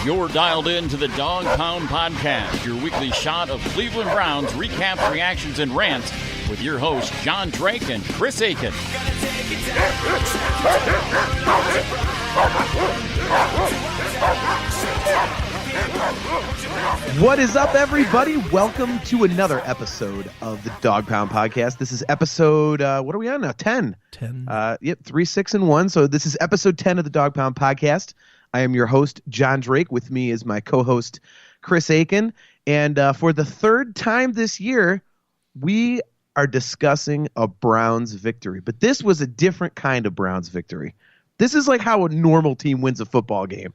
You're dialed in to the Dawg Pound Podcast, your weekly shot of Cleveland Browns recaps, reactions, and rants with your hosts, Jon Drake and Chris Aiken. What is up, everybody? Welcome to another episode of the Dawg Pound Podcast. This is episode, what are we on now? 10. 10. Yep, 3, 6, and 1. So this is episode 10 of the Dawg Pound Podcast. I am your host, Jon Drake. With me is my co-host, Chris Aiken. And for the third time this year, we are discussing a Browns victory. But this was a different kind of Browns victory. This is like how a normal team wins a football game.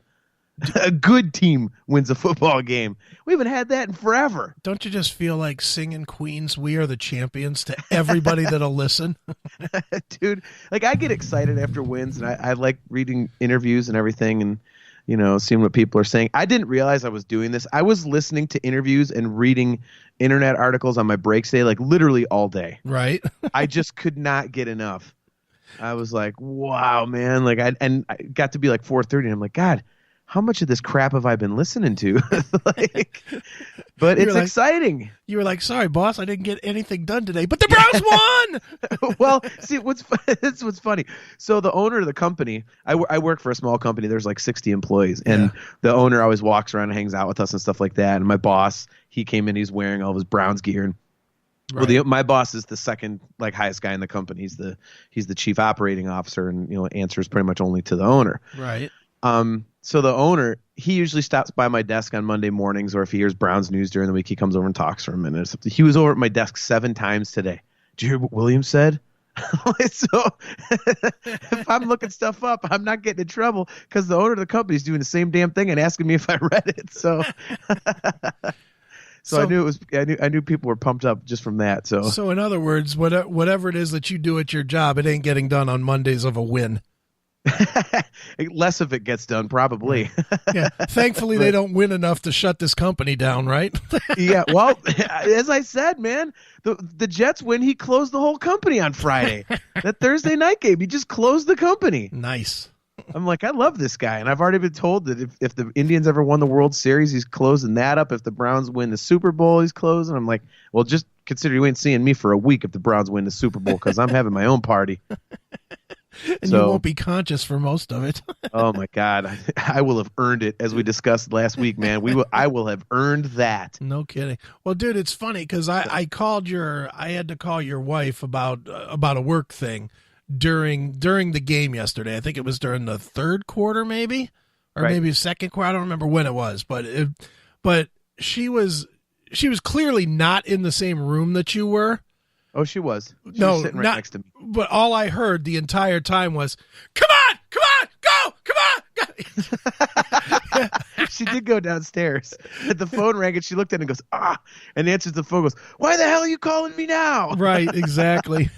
A good team wins a football game. We haven't had that in forever. Don't you just feel like singing Queen's "We Are the Champions" to everybody that'll listen? Dude, like I get excited after wins, and I like reading interviews and everything and, you know, seeing what people are saying. I didn't realize I was doing this. I was listening to interviews and reading internet articles on my breaks day, like literally all day. Right. I just could not get enough. I was like, wow, man. Like I got to be like 4:30 and I'm like, God, how much of this crap have I been listening to? But it's exciting. You were like, sorry, boss, I didn't get anything done today, but the Browns won. Well, see, what's funny. So the owner of the company, I work for a small company. There's like 60 employees, and the owner always walks around and hangs out with us and stuff like that. And my boss, he came in, he's wearing all of his Browns gear. And well, my boss is the second like highest guy in the company. He's the chief operating officer, and you know answers pretty much only to the owner. Right. So the owner, he usually stops by my desk on Monday mornings, or if he hears Browns news during the week, he comes over and talks for a minute or something. He was over at my desk 7 times today. Did you hear what Williams said? So if I'm looking stuff up, I'm not getting in trouble because the owner of the company is doing the same damn thing and asking me if I read it. So I knew it was. I knew people were pumped up just from that. So in other words, whatever it is that you do at your job, it ain't getting done on Mondays of a win. Less of it gets done, probably. Yeah. Thankfully, they don't win enough to shut this company down, right? Yeah. Well, as I said, man, the Jets win. He closed the whole company on Friday. That Thursday night game, he just closed the company. Nice. I'm like, I love this guy, and I've already been told that if the Indians ever won the World Series, he's closing that up. If the Browns win the Super Bowl, he's closing. I'm like, well, just consider you ain't seeing me for a week if the Browns win the Super Bowl because I'm having my own party. And you won't be conscious for most of it. Oh my God, I will have earned it, as we discussed last week, man. I will have earned that. No kidding. Well, dude, it's funny because I had to call your wife about a work thing during the game yesterday. I think it was during the third quarter, maybe, or maybe second quarter. I don't remember when it was, but she was clearly not in the same room that you were. Oh, she was. She was sitting right next to me. But all I heard the entire time was, come on, go, come on, go. She did go downstairs. The phone rang, and she looked at it and goes, and answers the phone, goes, why the hell are you calling me now? Right, exactly.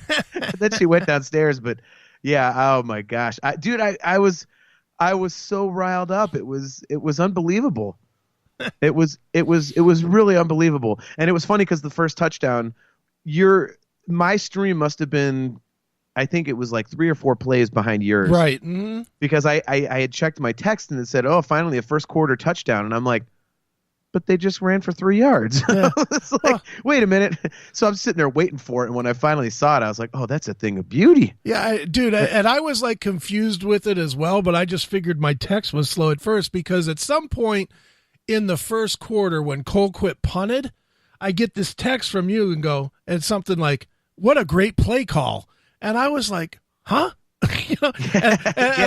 Then she went downstairs, but yeah, oh my gosh. I was so riled up. It was unbelievable. It was really unbelievable. And it was funny because the first touchdown, my stream must have been, I think it was like 3 or 4 plays behind yours. Right. Mm-hmm. Because I had checked my text and it said, oh, finally a first quarter touchdown. And I'm like, but they just ran for 3 yards. Yeah. It's like, wait a minute. So I'm sitting there waiting for it. And when I finally saw it, I was like, oh, that's a thing of beauty. Yeah, and I was like confused with it as well, but I just figured my text was slow at first because at some point in the first quarter when Colquitt punted, I get this text from you and it's something like, what a great play call. And I was like, huh? And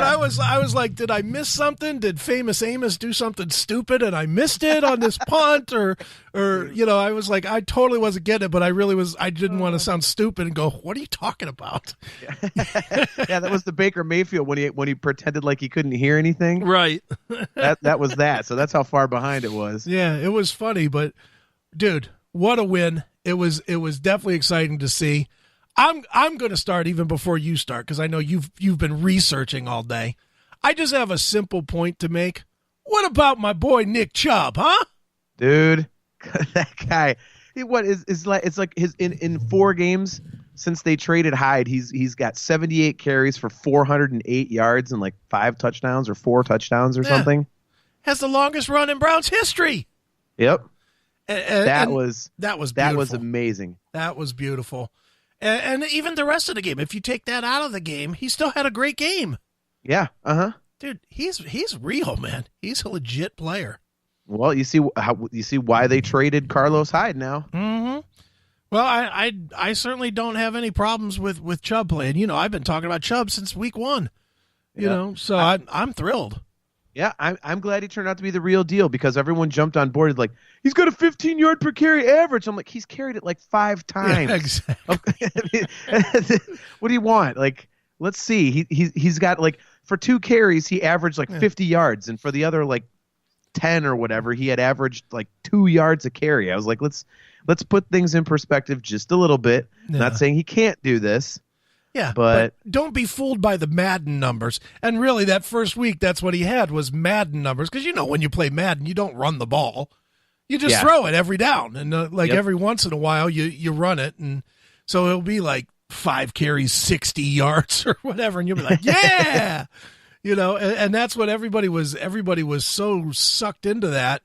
I was like, did I miss something? Did Famous Amos do something stupid and I missed it on this punt? Or I was like, I totally wasn't getting it, but I didn't want to sound stupid and go, what are you talking about? Yeah, that was the Baker Mayfield when he pretended like he couldn't hear anything. Right. That was that. So that's how far behind it was. Yeah, it was funny, but dude, what a win. It was definitely exciting to see. I'm going to start even before you start because I know you've been researching all day. I just have a simple point to make. What about my boy Nick Chubb, huh? Dude, that guy. It's like his in 4 games since they traded Hyde, he's got 78 carries for 408 yards and like 5 touchdowns or 4 touchdowns or something. Has the longest run in Browns history. Yep. That was amazing. That was beautiful. And even the rest of the game, if you take that out of the game, he still had a great game. Yeah. Dude, he's real, man. He's a legit player. Well, you see why they traded Carlos Hyde now. Mm-hmm. Well, I certainly don't have any problems with Chubb playing. You know, I've been talking about Chubb since week 1. You know, so I'm thrilled. Yeah, I'm glad he turned out to be the real deal because everyone jumped on board like he's got a 15-yard per carry average. I'm like, he's carried it like 5 times. Yeah, exactly. What do you want? Like, let's see. He's got like for 2 carries he averaged like 50 yards, and for the other like 10 or whatever he had averaged like 2 yards a carry. I was like, let's put things in perspective just a little bit. Yeah. Not saying he can't do this. Yeah, but don't be fooled by the Madden numbers. And really, that first week, that's what he had was Madden numbers. Because, you know, when you play Madden, you don't run the ball. You just throw it every down. And, every once in a while, you run it. And so it'll be like 5 carries, 60 yards or whatever. And you'll be like, yeah! You know, and that's what everybody was so sucked into that.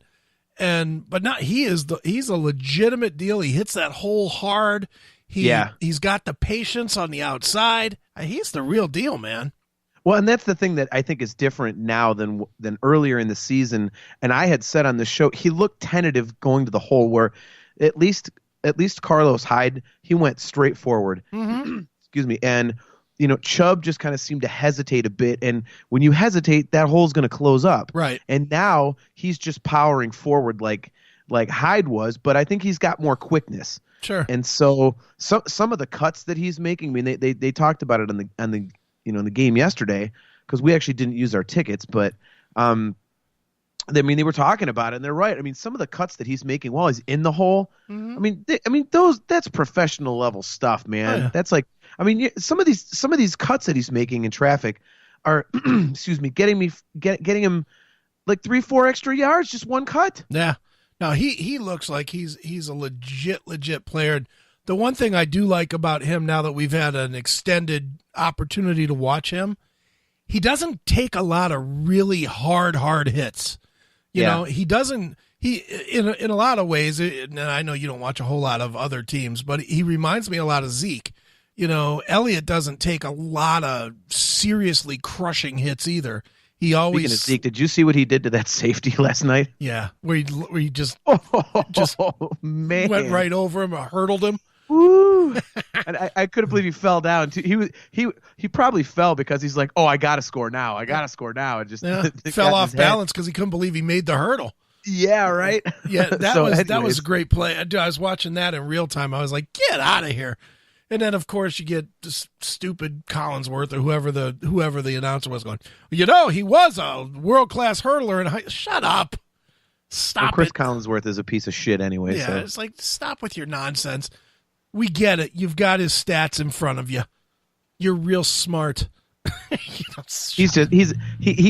But now he's a legitimate deal. He hits that hole hard. He's got the patience on the outside. He's the real deal, man. Well, and that's the thing that I think is different now than earlier in the season. And I had said on the show, he looked tentative going to the hole where at least Carlos Hyde, he went straight forward. Mm-hmm. Excuse me. And, you know, Chubb just kind of seemed to hesitate a bit. And when you hesitate, that hole's going to close up. Right. And now he's just powering forward like Hyde was, but I think he's got more quickness. Sure. And so some of the cuts that he's making, I mean, they talked about it on the game yesterday because we actually didn't use our tickets, but they were talking about it and they're right. I mean, some of the cuts that he's making while he's in the hole, mm-hmm. That's professional level stuff, man. Oh, yeah. That's like, I mean, some of these cuts that he's making in traffic are, excuse me, getting him like 3-4 extra yards, just one cut. Yeah. No, he looks like he's a legit player. The one thing I do like about him now that we've had an extended opportunity to watch him, he doesn't take a lot of really hard hits. You know, he doesn't. In a lot of ways, and I know you don't watch a whole lot of other teams, but he reminds me a lot of Zeke. You know, Elliott doesn't take a lot of seriously crushing hits either. He always. Speaking of Zeke, did you see what he did to that safety last night? Yeah, where he just man, went right over him, hurdled him. Woo! And I couldn't believe he fell down. He probably fell because he's like, oh, I gotta score now. And just fell off balance because he couldn't believe he made the hurdle. Yeah, right. Yeah, that was a great play. I was watching that in real time. I was like, get out of here. And then, of course, you get this stupid Collinsworth or whoever the announcer was going, you know, he was a world-class hurdler. Shut up. Stop Chris it. Collinsworth is a piece of shit anyway. Yeah, so. It's like, stop with your nonsense. We get it. You've got his stats in front of you. You're real smart. He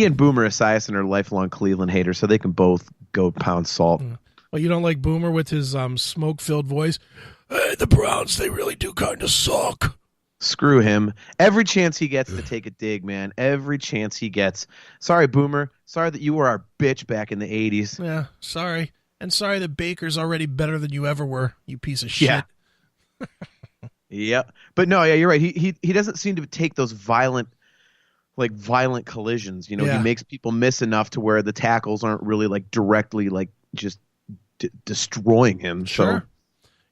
and Boomer Esiason are lifelong Cleveland haters, so they can both go pound salt. Well, you don't like Boomer with his smoke-filled voice? Hey, the Browns, they really do kind of suck. Screw him. Every chance he gets to take a dig, man. Every chance he gets. Sorry, Boomer. Sorry that you were our bitch back in the 80s. Yeah, sorry. And sorry that Baker's already better than you ever were, you piece of shit. Yeah. Yeah. But no, yeah, you're right. He doesn't seem to take those violent collisions. You know, He makes people miss enough to where the tackles aren't really like directly like just destroying him. Sure. So.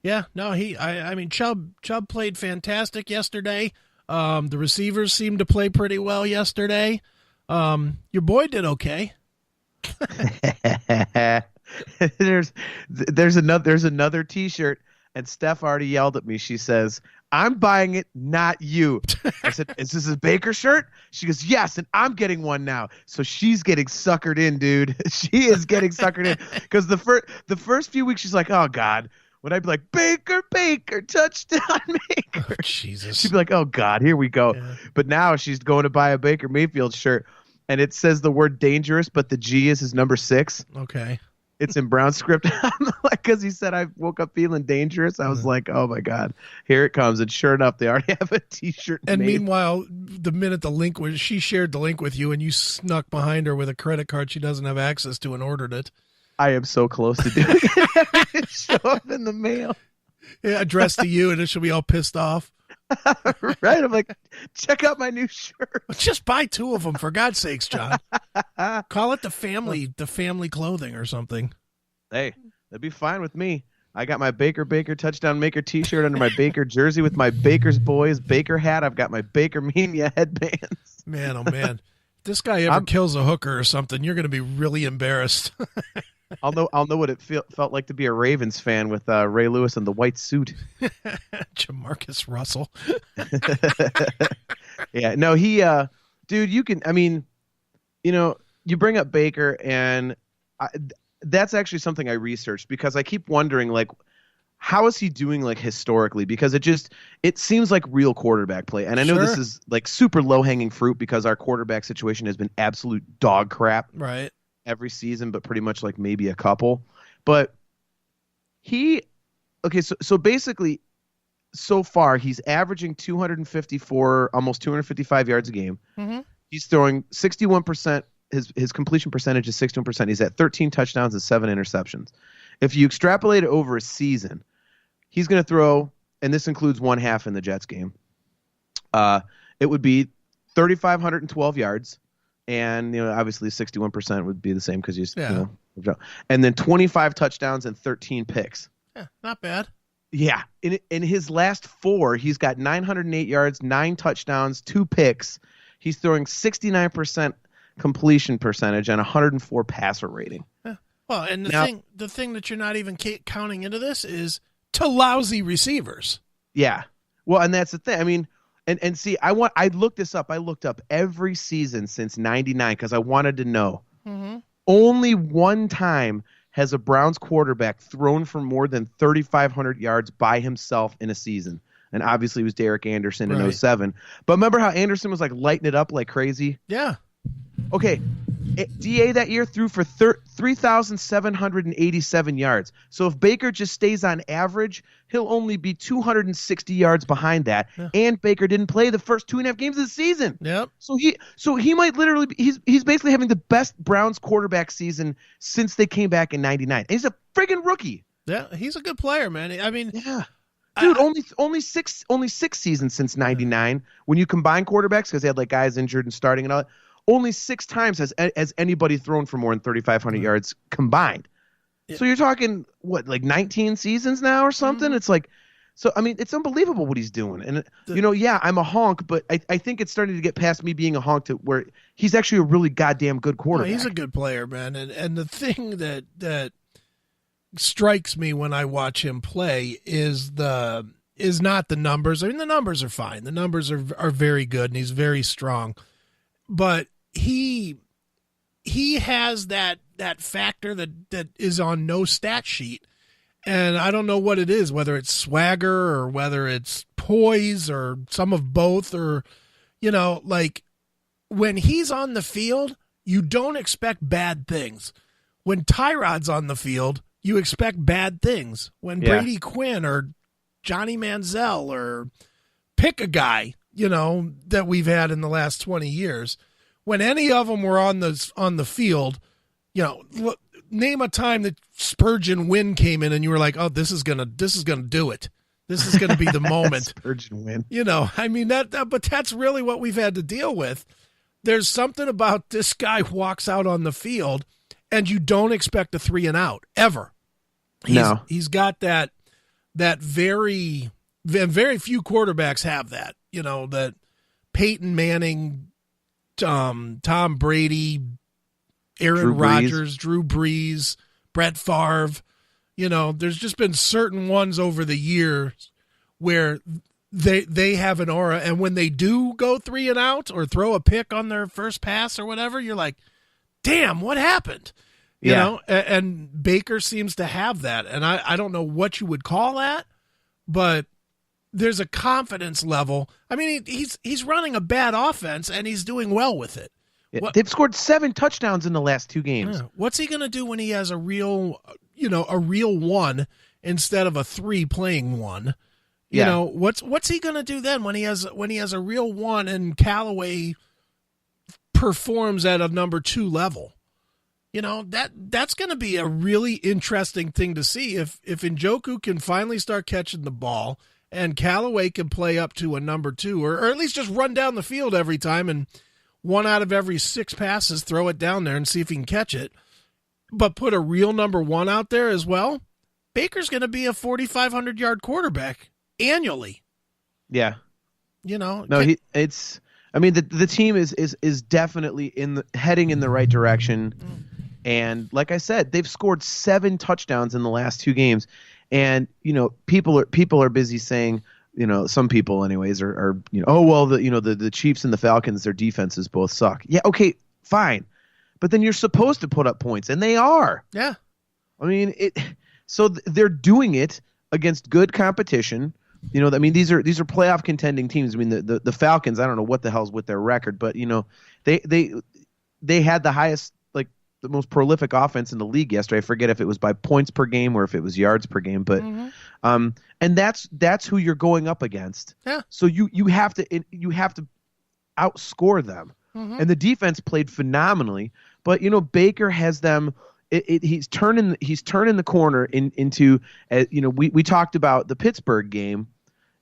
Yeah, no, I mean, Chubb played fantastic yesterday. The receivers seemed to play pretty well yesterday. Your boy did okay. There's another T-shirt, and Steph already yelled at me. She says, "I'm buying it, not you." I said, "Is this a Baker shirt?" She goes, "Yes, and I'm getting one now." So she's getting suckered in, dude. She is getting suckered in because the first few weeks she's like, "Oh God." When I'd be like, Baker, touchdown, Baker. Oh, Jesus. She'd be like, oh, God, here we go. Yeah. But now she's going to buy a Baker Mayfield shirt, and it says the word dangerous, but the G is his number 6. Okay. It's in Brown script. Because he said I woke up feeling dangerous. I was like, oh my God, here it comes. And sure enough, they already have a T-shirt And made. meanwhile, the minute she shared the link with you and you snuck behind her with a credit card she doesn't have access to and ordered it. I am so close to doing it. It show up in the mail. Yeah, addressed to you, and then she'll be all pissed off. Right? I'm like, check out my new shirt. Just buy 2 of them, for God's sakes, John. Call it the family clothing or something. Hey, that'd be fine with me. I got my Baker touchdown maker T-shirt under my Baker jersey with my Baker's Boys Baker hat. I've got my Baker Mania headbands. Man, oh man. If this guy ever kills a hooker or something, you're going to be really embarrassed. I'll know what it felt like to be a Ravens fan with Ray Lewis in the white suit. Jamarcus Russell. Yeah, no, dude, you can, I mean, you bring up Baker, and that's actually something I researched because I keep wondering, like, how is he doing, like, historically? Because it seems like real quarterback play. And I know this is, like, super low-hanging fruit because our quarterback situation has been absolute dog crap. Right. Every season, but pretty much like maybe a couple. But so basically, so far he's averaging 254, almost 255 yards a game. Mm-hmm. He's throwing 61%. His completion percentage is 61%. He's at 13 touchdowns and 7 interceptions. If you extrapolate it over a season, he's going to throw, and this includes one half in the Jets game, it would be 3,512 yards. And, obviously 61% would be the same because and then 25 touchdowns and 13 picks. Yeah, not bad. Yeah. In his last 4, he's got 908 yards, 9 touchdowns, 2 picks. He's throwing 69% completion percentage and 104 passer rating. Yeah. Well, and the thing that you're not even counting into this is to lousy receivers. Yeah. Well, and that's the thing. I mean, And see, I looked this up. I looked up every season since '99 because I wanted to know. Mm-hmm. Only one time has a Browns quarterback thrown for more than 3,500 yards by himself in a season, and obviously it was Derek Anderson in 07. But remember how Anderson was like lighting it up like crazy? Yeah. Okay. DA that year threw for 3,787 yards. So if Baker just stays on average, he'll only be 260 yards behind that. Yeah. And Baker didn't play the first 2.5 games of the season. Yep. So he might literally be, he's basically having the best Browns quarterback season since they came back in '99. And he's a friggin' rookie. Yeah, he's a good player, man. I mean, yeah. Dude, only six seasons since '99 when you combine quarterbacks because they had like guys injured and starting and all that. Only 6 times has anybody thrown for more than 3,500 yards combined. Yeah. So you're talking, what, like 19 seasons now or something? Mm-hmm. It's like, so, I mean, it's unbelievable what he's doing. And, I'm a honk, but I think it's starting to get past me being a honk to where he's actually a really goddamn good quarterback. No, he's a good player, man. And the thing that strikes me when I watch him play is not the numbers. I mean, the numbers are fine. The numbers are very good, and he's very strong. But he has that factor that is on no stat sheet. And I don't know what it is, whether it's swagger or whether it's poise or some of both, or, like when he's on the field, you don't expect bad things. When Tyrod's on the field, you expect bad things. When Brady Quinn or Johnny Manziel or pick a guy, that we've had in the last 20 years. When any of them were on the field, name a time that Spurgeon Wynn came in and you were like, oh, this is gonna do it. This is gonna be the moment. Spurgeon Wynn. I mean but that's really what we've had to deal with. There's something about this guy walks out on the field and you don't expect a 3 and out ever. He's got that very few quarterbacks have that. That Peyton Manning, Tom Brady, Aaron Rodgers, Drew Brees, Brett Favre. There's just been certain ones over the years where they have an aura, and when they do go 3 and out or throw a pick on their first pass or whatever, you're like, damn, what happened? You know, and Baker seems to have that, and I don't know what you would call that, but there's a confidence level. I mean, he's running a bad offense, and he's doing well with it. They've scored 7 touchdowns in the last 2 games. Yeah. What's he going to do when he has a real one instead of a 3 playing 1? You know, what's he going to do then when he has a real 1 and Callaway performs at a number 2 level? You know, that's going to be a really interesting thing to see if Njoku can finally start catching the ball and Callaway can play up to a number 2 or at least just run down the field every time and 1 out of every 6 passes, throw it down there and see if he can catch it, but put a real number 1 out there as well. Baker's going to be a 4,500-yard quarterback annually. Yeah. You know. No, the team is definitely heading in the right direction. And like I said, they've scored 7 touchdowns in the last 2 games. And, you know, people are busy saying, you know, some people anyways are you know, oh, well, the Chiefs and the Falcons, their defenses both suck. Yeah, okay, fine. But then you're supposed to put up points, and they are. Yeah. I mean, so they're doing it against good competition. You know, I mean, these are playoff contending teams. I mean, the Falcons, I don't know what the hell's with their record, but, you know, they had the highest, like, the most prolific offense in the league yesterday. I forget if it was by points per game or if it was yards per game, but and that's who you're going up against. Yeah. So you have to outscore them. And the defense played phenomenally, but you know, Baker has them. He's turning the corner into you know, we talked about the Pittsburgh game,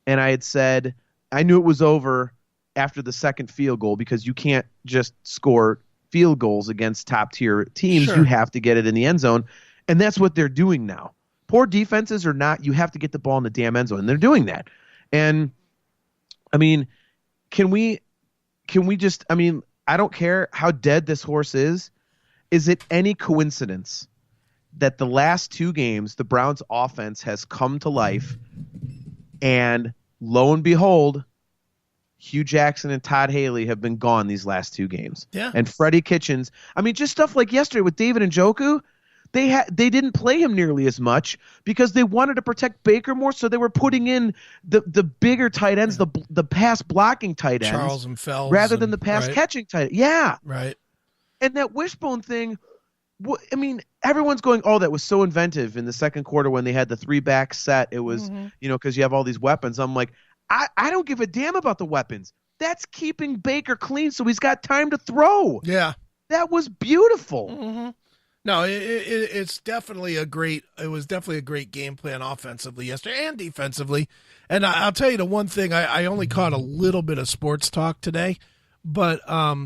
and I had said I knew it was over after the second field goal because you can't just score field goals against top tier teams. Sure. You have to get it in the end zone, and that's what they're doing now. Poor defenses or not, you have to get the ball in the damn end zone, and they're doing that. And I mean, can we just? I mean, I don't care how dead this horse is. Is it any coincidence that the last 2 games the Browns offense has come to life, and lo and behold, Hugh Jackson and Todd Haley have been gone these last 2 games. Yeah. And Freddie Kitchens, I mean, just stuff like yesterday with David Njoku, they didn't play him nearly as much because they wanted to protect Baker more, so they were putting in the bigger tight ends, the pass blocking tight ends, Charles and Fells, rather than the pass catching tight ends. Yeah. Right. And that wishbone thing, I mean, everyone's going, oh, that was so inventive in the second quarter when they had the 3-back set. It was, you know, because you have all these weapons. I'm like, I don't give a damn about the weapons. That's keeping Baker clean so he's got time to throw. Yeah. That was beautiful. Mm-hmm. No, it's definitely it was definitely a great game plan offensively yesterday and defensively. And I'll tell you the one thing, I only caught a little bit of sports talk today, but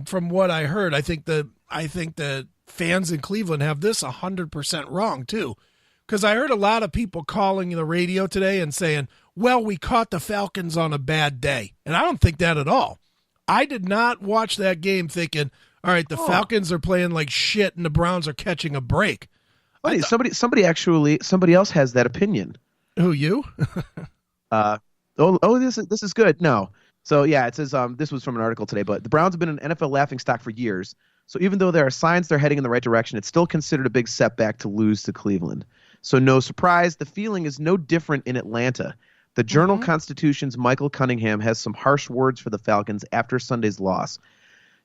from what I heard, I think the fans in Cleveland have this 100% wrong too. Because I heard a lot of people calling the radio today and saying, well, we caught the Falcons on a bad day. And I don't think that at all. I did not watch that game thinking, all right, the Falcons are playing like shit and the Browns are catching a break. Somebody else has that opinion. Who, you? This is good. No. So yeah, it says this was from an article today, but the Browns have been an NFL laughingstock for years. So even though there are signs they're heading in the right direction, it's still considered a big setback to lose to Cleveland. So no surprise, the feeling is no different in Atlanta. The Journal-Constitution's Michael Cunningham has some harsh words for the Falcons after Sunday's loss.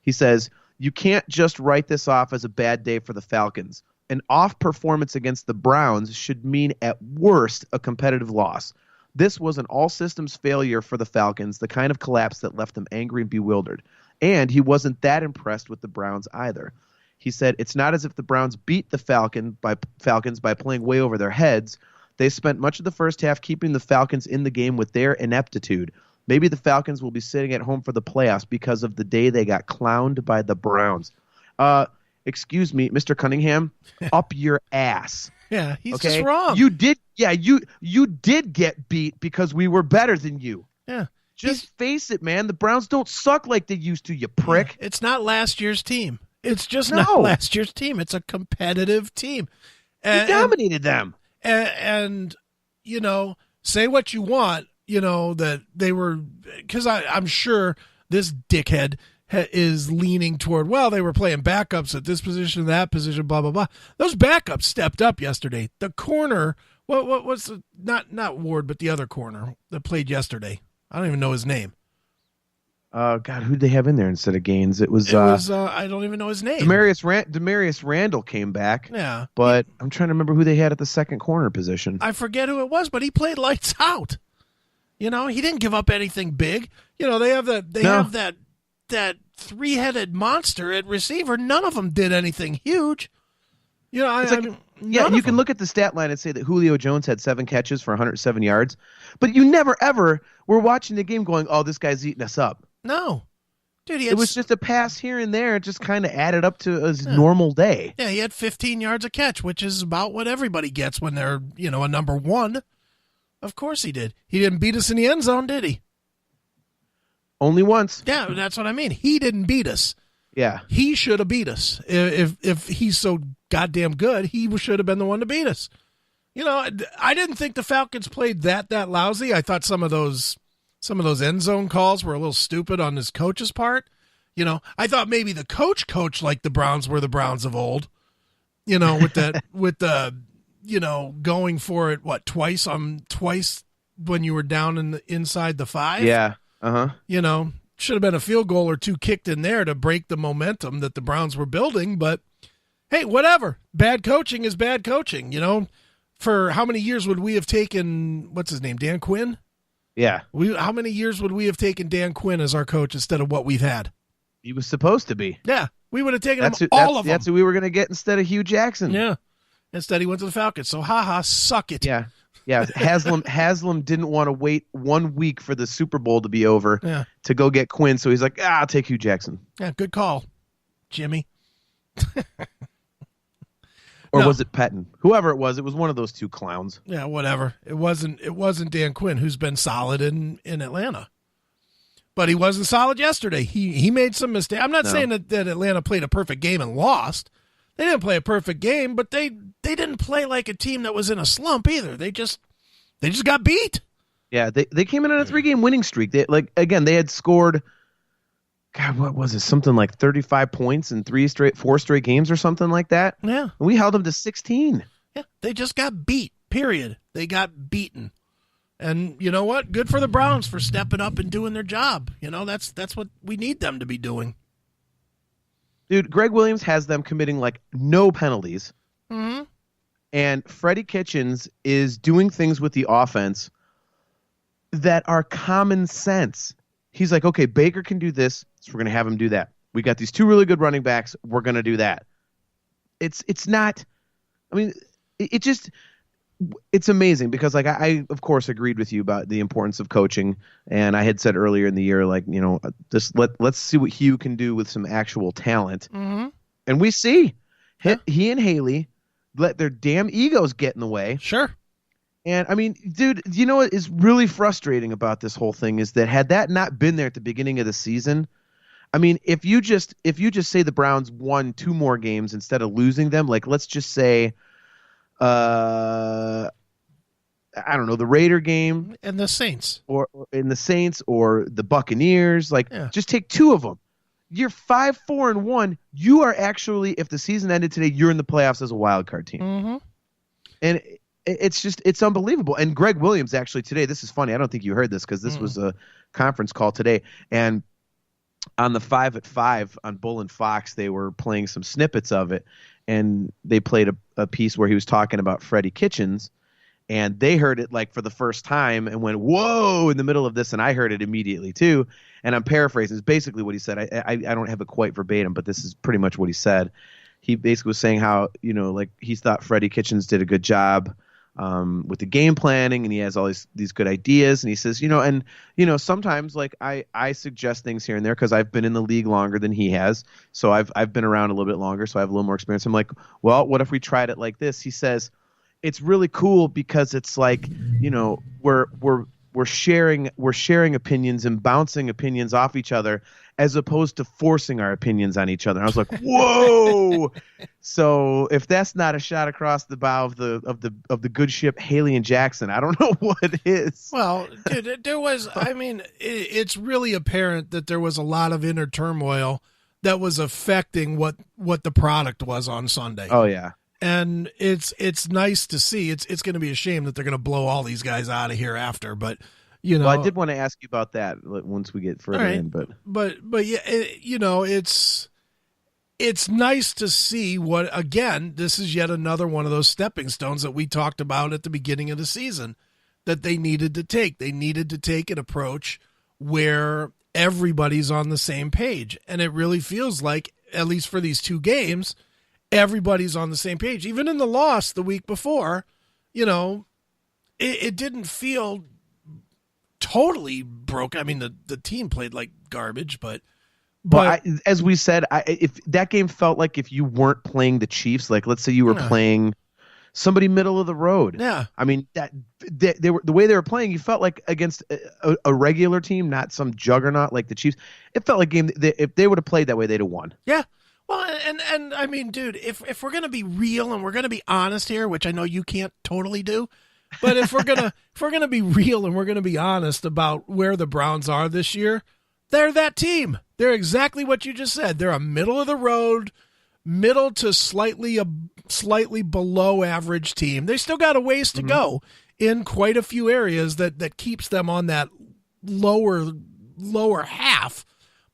He says, you can't just write this off as a bad day for the Falcons. An off performance against the Browns should mean at worst a competitive loss. This was an all-systems failure for the Falcons, the kind of collapse that left them angry and bewildered. And he wasn't that impressed with the Browns either. He said, it's not as if the Browns beat the Falcons by playing way over their heads. They spent much of the first half keeping the Falcons in the game with their ineptitude. Maybe the Falcons will be sitting at home for the playoffs because of the day they got clowned by the Browns. Excuse me, Mr. Cunningham, up your ass. Yeah, he's just wrong. You did get beat because we were better than you. Yeah. Just face it, man. The Browns don't suck like they used to, you prick. Yeah, it's not last year's team. It's just not last year's team. It's a competitive team. You dominated them. And, you know, say what you want, you know, that they were, because I'm sure this dickhead is leaning toward, well, they were playing backups at this position, that position, blah, blah, blah. Those backups stepped up yesterday. The corner, what was the, not Ward, but the other corner that played yesterday. I don't even know his name. God, who'd they have in there instead of Gaines? It was I don't even know his name. Demarius Randall came back. Yeah. But I'm trying to remember who they had at the second corner position. I forget who it was, but he played lights out. He didn't give up anything big. They have that three-headed monster at receiver. None of them did anything huge. You can look at the stat line and say that Julio Jones had 7 catches for 107 yards, but you never ever were watching the game going, "Oh, this guy's eating us up." No, dude, it was just a pass here and there. It just kind of added up to a normal day. Yeah, he had 15 yards a catch, which is about what everybody gets when they're a number one. Of course he did. He didn't beat us in the end zone, did he? Only once. Yeah, that's what I mean. He didn't beat us. Yeah. He should have beat us. If he's so goddamn good, he should have been the one to beat us. I didn't think the Falcons played that lousy. I thought some of those end zone calls were a little stupid on his coach's part. I thought maybe the coach like the Browns were the Browns of old. With the going for it twice when you were down inside the 5. Yeah. Should have been a field goal or 2 kicked in there to break the momentum that the Browns were building, but hey, whatever. Bad coaching is bad coaching, For how many years would we have taken, what's his name, Dan Quinn? Yeah. How many years would we have taken Dan Quinn as our coach instead of what we've had? He was supposed to be. Yeah, we would have taken all of them. That's who we were going to get instead of Hugh Jackson. Yeah. Instead, he went to the Falcons. So, suck it. Yeah. Yeah, Haslam didn't want to wait 1 week for the Super Bowl to be over to go get Quinn, so he's like, I'll take Hugh Jackson. Yeah, good call, Jimmy. Or was it Pettin? Whoever it was one of those 2 clowns. Yeah, whatever. It wasn't Dan Quinn, who's been solid in Atlanta. But he wasn't solid yesterday. He made some mistakes. I'm not saying that Atlanta played a perfect game and lost. They didn't play a perfect game, but they didn't play like a team that was in a slump either. They just got beat. Yeah, they came in on a 3-game winning streak. They had scored, God, what was it? Something like 35 points in 4 straight games or something like that. Yeah. And we held them to 16. Yeah, they just got beat, period. They got beaten. And you know what? Good for the Browns for stepping up and doing their job. That's what we need them to be doing. Dude, Gregg Williams has them committing no penalties. Mm-hmm. And Freddie Kitchens is doing things with the offense that are common sense. He's like, okay, Baker can do this, so we're going to have him do that. We got these 2 really good running backs. We're going to do that. It's not, I mean, it's amazing because I of course agreed with you about the importance of coaching, and I had said earlier in the year just let's see what Hugh can do with some actual talent. Mm-hmm. And we see he and Haley let their damn egos get in the way. Sure. And I mean, dude, you know what is really frustrating about this whole thing is that had that not been there at the beginning of the season, I mean, if you just say the Browns won 2 more games instead of losing them, let's just say I don't know, the Raider game and the Saints, or in the Saints or the Buccaneers. Just take 2 of them. You're 5-4-1. You are actually, if the season ended today, you're in the playoffs as a wild card team. Mm-hmm. And it's unbelievable. And Gregg Williams actually today, this is funny. I don't think you heard this because this was a conference call today. And on the 5 at 5 on Bull and Fox, they were playing some snippets of it. And they played a piece where he was talking about Freddie Kitchens, and they heard it for the first time and went, whoa, in the middle of this. And I heard it immediately too. And I'm paraphrasing. It's basically what he said. I don't have it quite verbatim, but this is pretty much what he said. He basically was saying how, he thought Freddie Kitchens did a good job with the game planning, and he has all these good ideas. And he says, sometimes I suggest things here and there because I've been in the league longer than he has. So I've been around a little bit longer, so I have a little more experience. I'm like, well, what if we tried it like this? He says, it's really cool because it's we're sharing opinions and bouncing opinions off each other as opposed to forcing our opinions on each other. And I was like, whoa. So if that's not a shot across the bow of the good ship Haley and Jackson, I don't know what is. Well, dude, there was, it's really apparent that there was a lot of inner turmoil that was affecting what the product was on Sunday. Oh yeah. And it's nice to see. It's going to be a shame that they're going to blow all these guys out of here after, but You know, Well, I did want to ask you about that once we get further in, but yeah, it's nice to see what, again, this is yet another one of those stepping stones that we talked about at the beginning of the season that they needed to take. They needed to take an approach where everybody's on the same page. And it really feels like, at least for these 2 games, everybody's on the same page. Even in the loss the week before, it didn't feel totally broke. I mean, the team played like garbage, but as we said, if that game felt like if you weren't playing the Chiefs, like let's say you were playing somebody middle of the road. Yeah. I mean, they were, the way they were playing, you felt like against a regular team, not some juggernaut like the Chiefs. It felt like a game if they would have played that way, they'd have won. Yeah. Well, and I mean, dude, if we're gonna be real and we're gonna be honest here, which I know you can't totally do, but if we're gonna be real and we're gonna be honest about where the Browns are this year, they're that team. They're exactly what you just said. They're a middle of the road, middle to slightly below average team. They still got a ways to go in quite a few areas that keeps them on that lower half,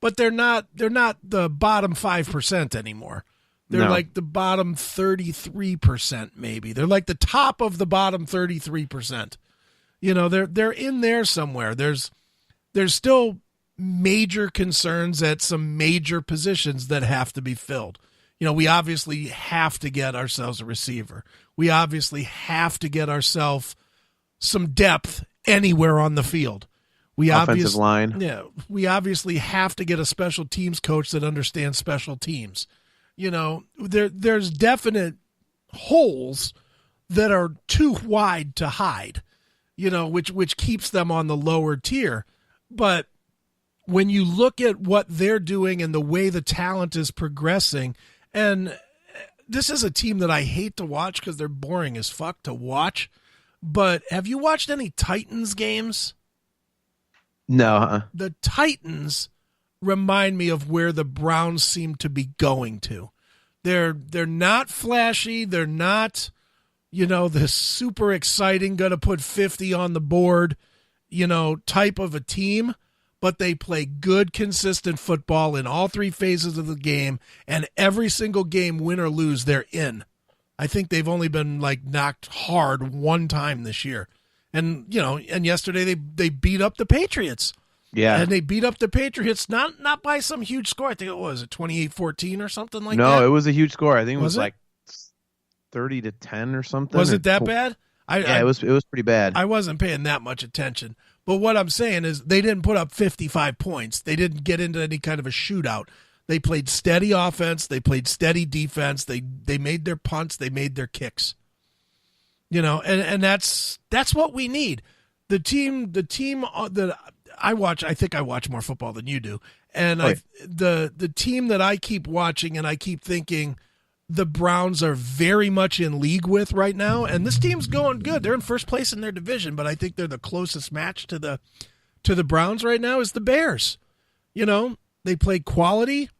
but they're not the bottom 5% anymore. They're like the bottom 33% maybe. They're like the top of the bottom 33%. They're in there somewhere. There's still major concerns at some major positions that have to be filled. We obviously have to get ourselves a receiver. We obviously have to get ourselves some depth anywhere on the field. Offensive line. Yeah, we obviously have to get a special teams coach that understands special teams. There's definite holes that are too wide to hide, which keeps them on the lower tier. But when you look at what they're doing and the way the talent is progressing, and this is a team that I hate to watch because they're boring as fuck to watch, but have you watched any Titans games? No. The Titans remind me of where the Browns seem to be going to. They're not flashy. They're not, the super exciting, going to put 50 on the board, type of a team. But they play good, consistent football in all 3 phases of the game, and every single game, win or lose, they're in. I think they've only been knocked hard 1 time this year. And yesterday they beat up the Patriots. Yeah. And they beat up the Patriots not by some huge score. I think it was 28-14 or something like that. No, it was a huge score. I think it was like 30-10 or something. Was it that bad? It was pretty bad. I wasn't paying that much attention. But what I'm saying is they didn't put up 55 points. They didn't get into any kind of a shootout. They played steady offense. They played steady defense. They made their punts. They made their kicks. And that's what we need. The team that I watch, I think I watch more football than you do. And the team that I keep watching and I keep thinking the Browns are very much in league with right now, and this team's going good. They're in first place in their division, but I think they're the closest match to the Browns right now is the Bears. They play quality.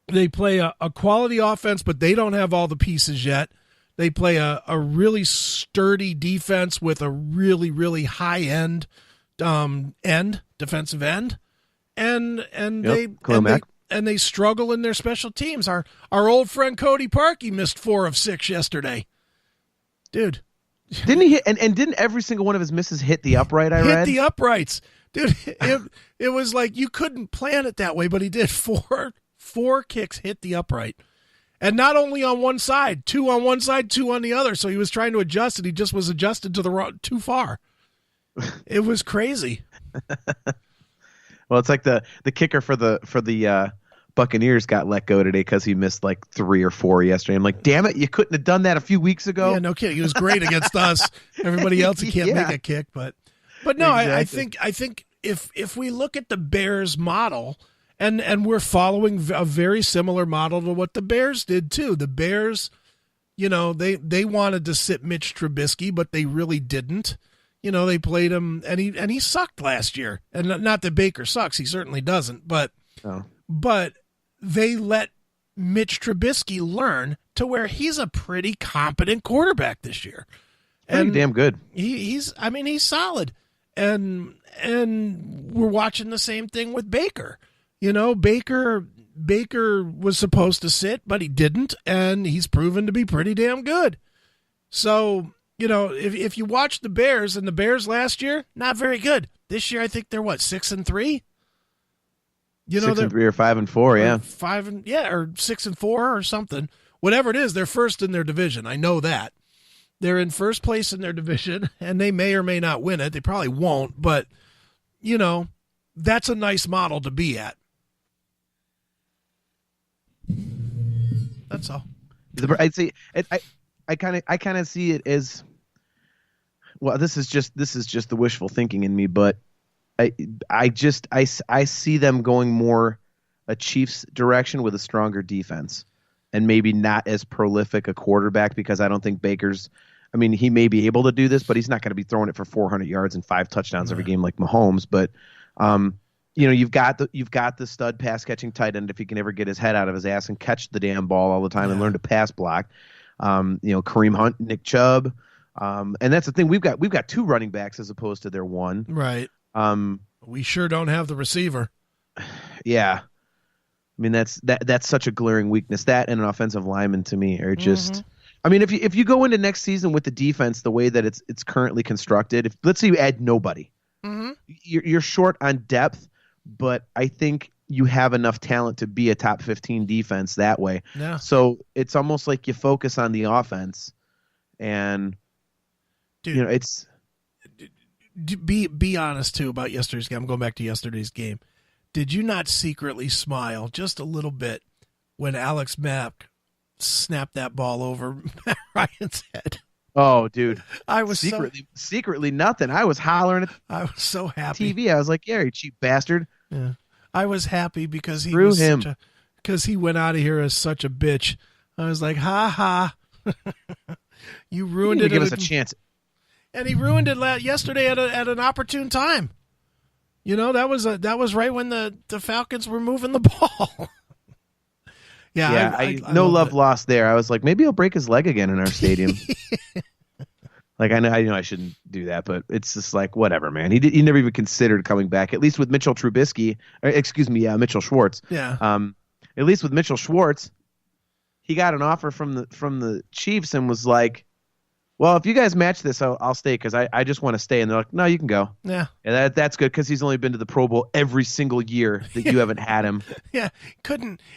They play a quality offense, but they don't have all the pieces yet. They play a really sturdy defense with a really, really high end defensive end, and they struggle in their special teams. Our old friend Cody Parkey missed 4 of 6 yesterday. Dude. Didn't he hit, and didn't every single one of his misses hit the upright, I read? Hit the uprights. Dude, it was like you couldn't plan it that way, but he did. 4 kicks hit the upright. And not only on one side, 2 on one side, 2 on the other. So he was trying to adjust, and he just was adjusted to too far. It was crazy. Well, it's like the kicker for the Buccaneers got let go today because he missed 3 or 4 yesterday. I'm like, damn it, you couldn't have done that a few weeks ago. Yeah, no kidding. He was great against us. Everybody else, he can't make a kick. But no, exactly. I think if we look at the Bears model, and we're following a very similar model to what the Bears did too. The Bears, they wanted to sit Mitch Trubisky, but they really didn't. They played him, and he sucked last year. And not that Baker sucks, he certainly doesn't. But they let Mitch Trubisky learn to where he's a pretty competent quarterback this year. Pretty damn good. He's solid. And we're watching the same thing with Baker. You know, Baker was supposed to sit, but he didn't, and he's proven to be pretty damn good. So, you know, if you watch the Bears, and the Bears last year, not very good. This year, I think they're 6-3. You know, 6-3 or 5-4, yeah. Or 6-4 or something. Whatever it is, they're first in their division. I know that. They're in first place in their division, and they may or may not win it. They probably won't, but, you know, that's a nice model to be at. That's all. I'd say I kind of see it as, well, this is just the wishful thinking in me, but I see them going more a Chiefs direction with a stronger defense and maybe not as prolific a quarterback, because I don't think Baker's, I mean, he may be able to do this, but he's not going to be throwing it for 400 yards and 5 touchdowns every game like Mahomes. But you know, you've got the stud pass catching tight end if he can ever get his head out of his ass and catch the damn ball all the time and learn to pass block. You know, Kareem Hunt, Nick Chubb, and that's the thing. We've got 2 running backs as opposed to their 1. Right. We sure don't have the receiver. Yeah. I mean, that's such a glaring weakness. That and an offensive lineman to me are just. I mean, if you go into next season with the defense the way that it's currently constructed, let's say you add nobody, you're short on depth, but I think you have enough talent to be a top 15 defense that way. Yeah. So it's almost like you focus on the offense, and dude, you know, it's. Be honest too about yesterday's game. I'm going back to yesterday's game. Did you not secretly smile just a little bit when Alex Mack snapped that ball over Matt Ryan's head? Oh, dude! I was secretly nothing. I was hollering at I was so happy. TV. I was like, "Yeah, you cheap bastard!" Yeah, I was happy because he Screw him. because he went out of here as such a bitch. I was like, "Ha ha! You ruined it." Give us a chance. And he ruined it yesterday at an opportune time. You know, that was right when the Falcons were moving the ball. Yeah, I no love lost there. I was like, maybe he'll break his leg again in our stadium. Like, I know I shouldn't do that, but it's just like, whatever, man. He never even considered coming back. At least with Mitchell Schwartz. Yeah. At least with Mitchell Schwartz, he got an offer from the Chiefs and was like, well, if you guys match this, I'll stay, because I just want to stay. And they're like, no, you can go. Yeah. And that's good, because he's only been to the Pro Bowl every single year that you haven't had him. Yeah,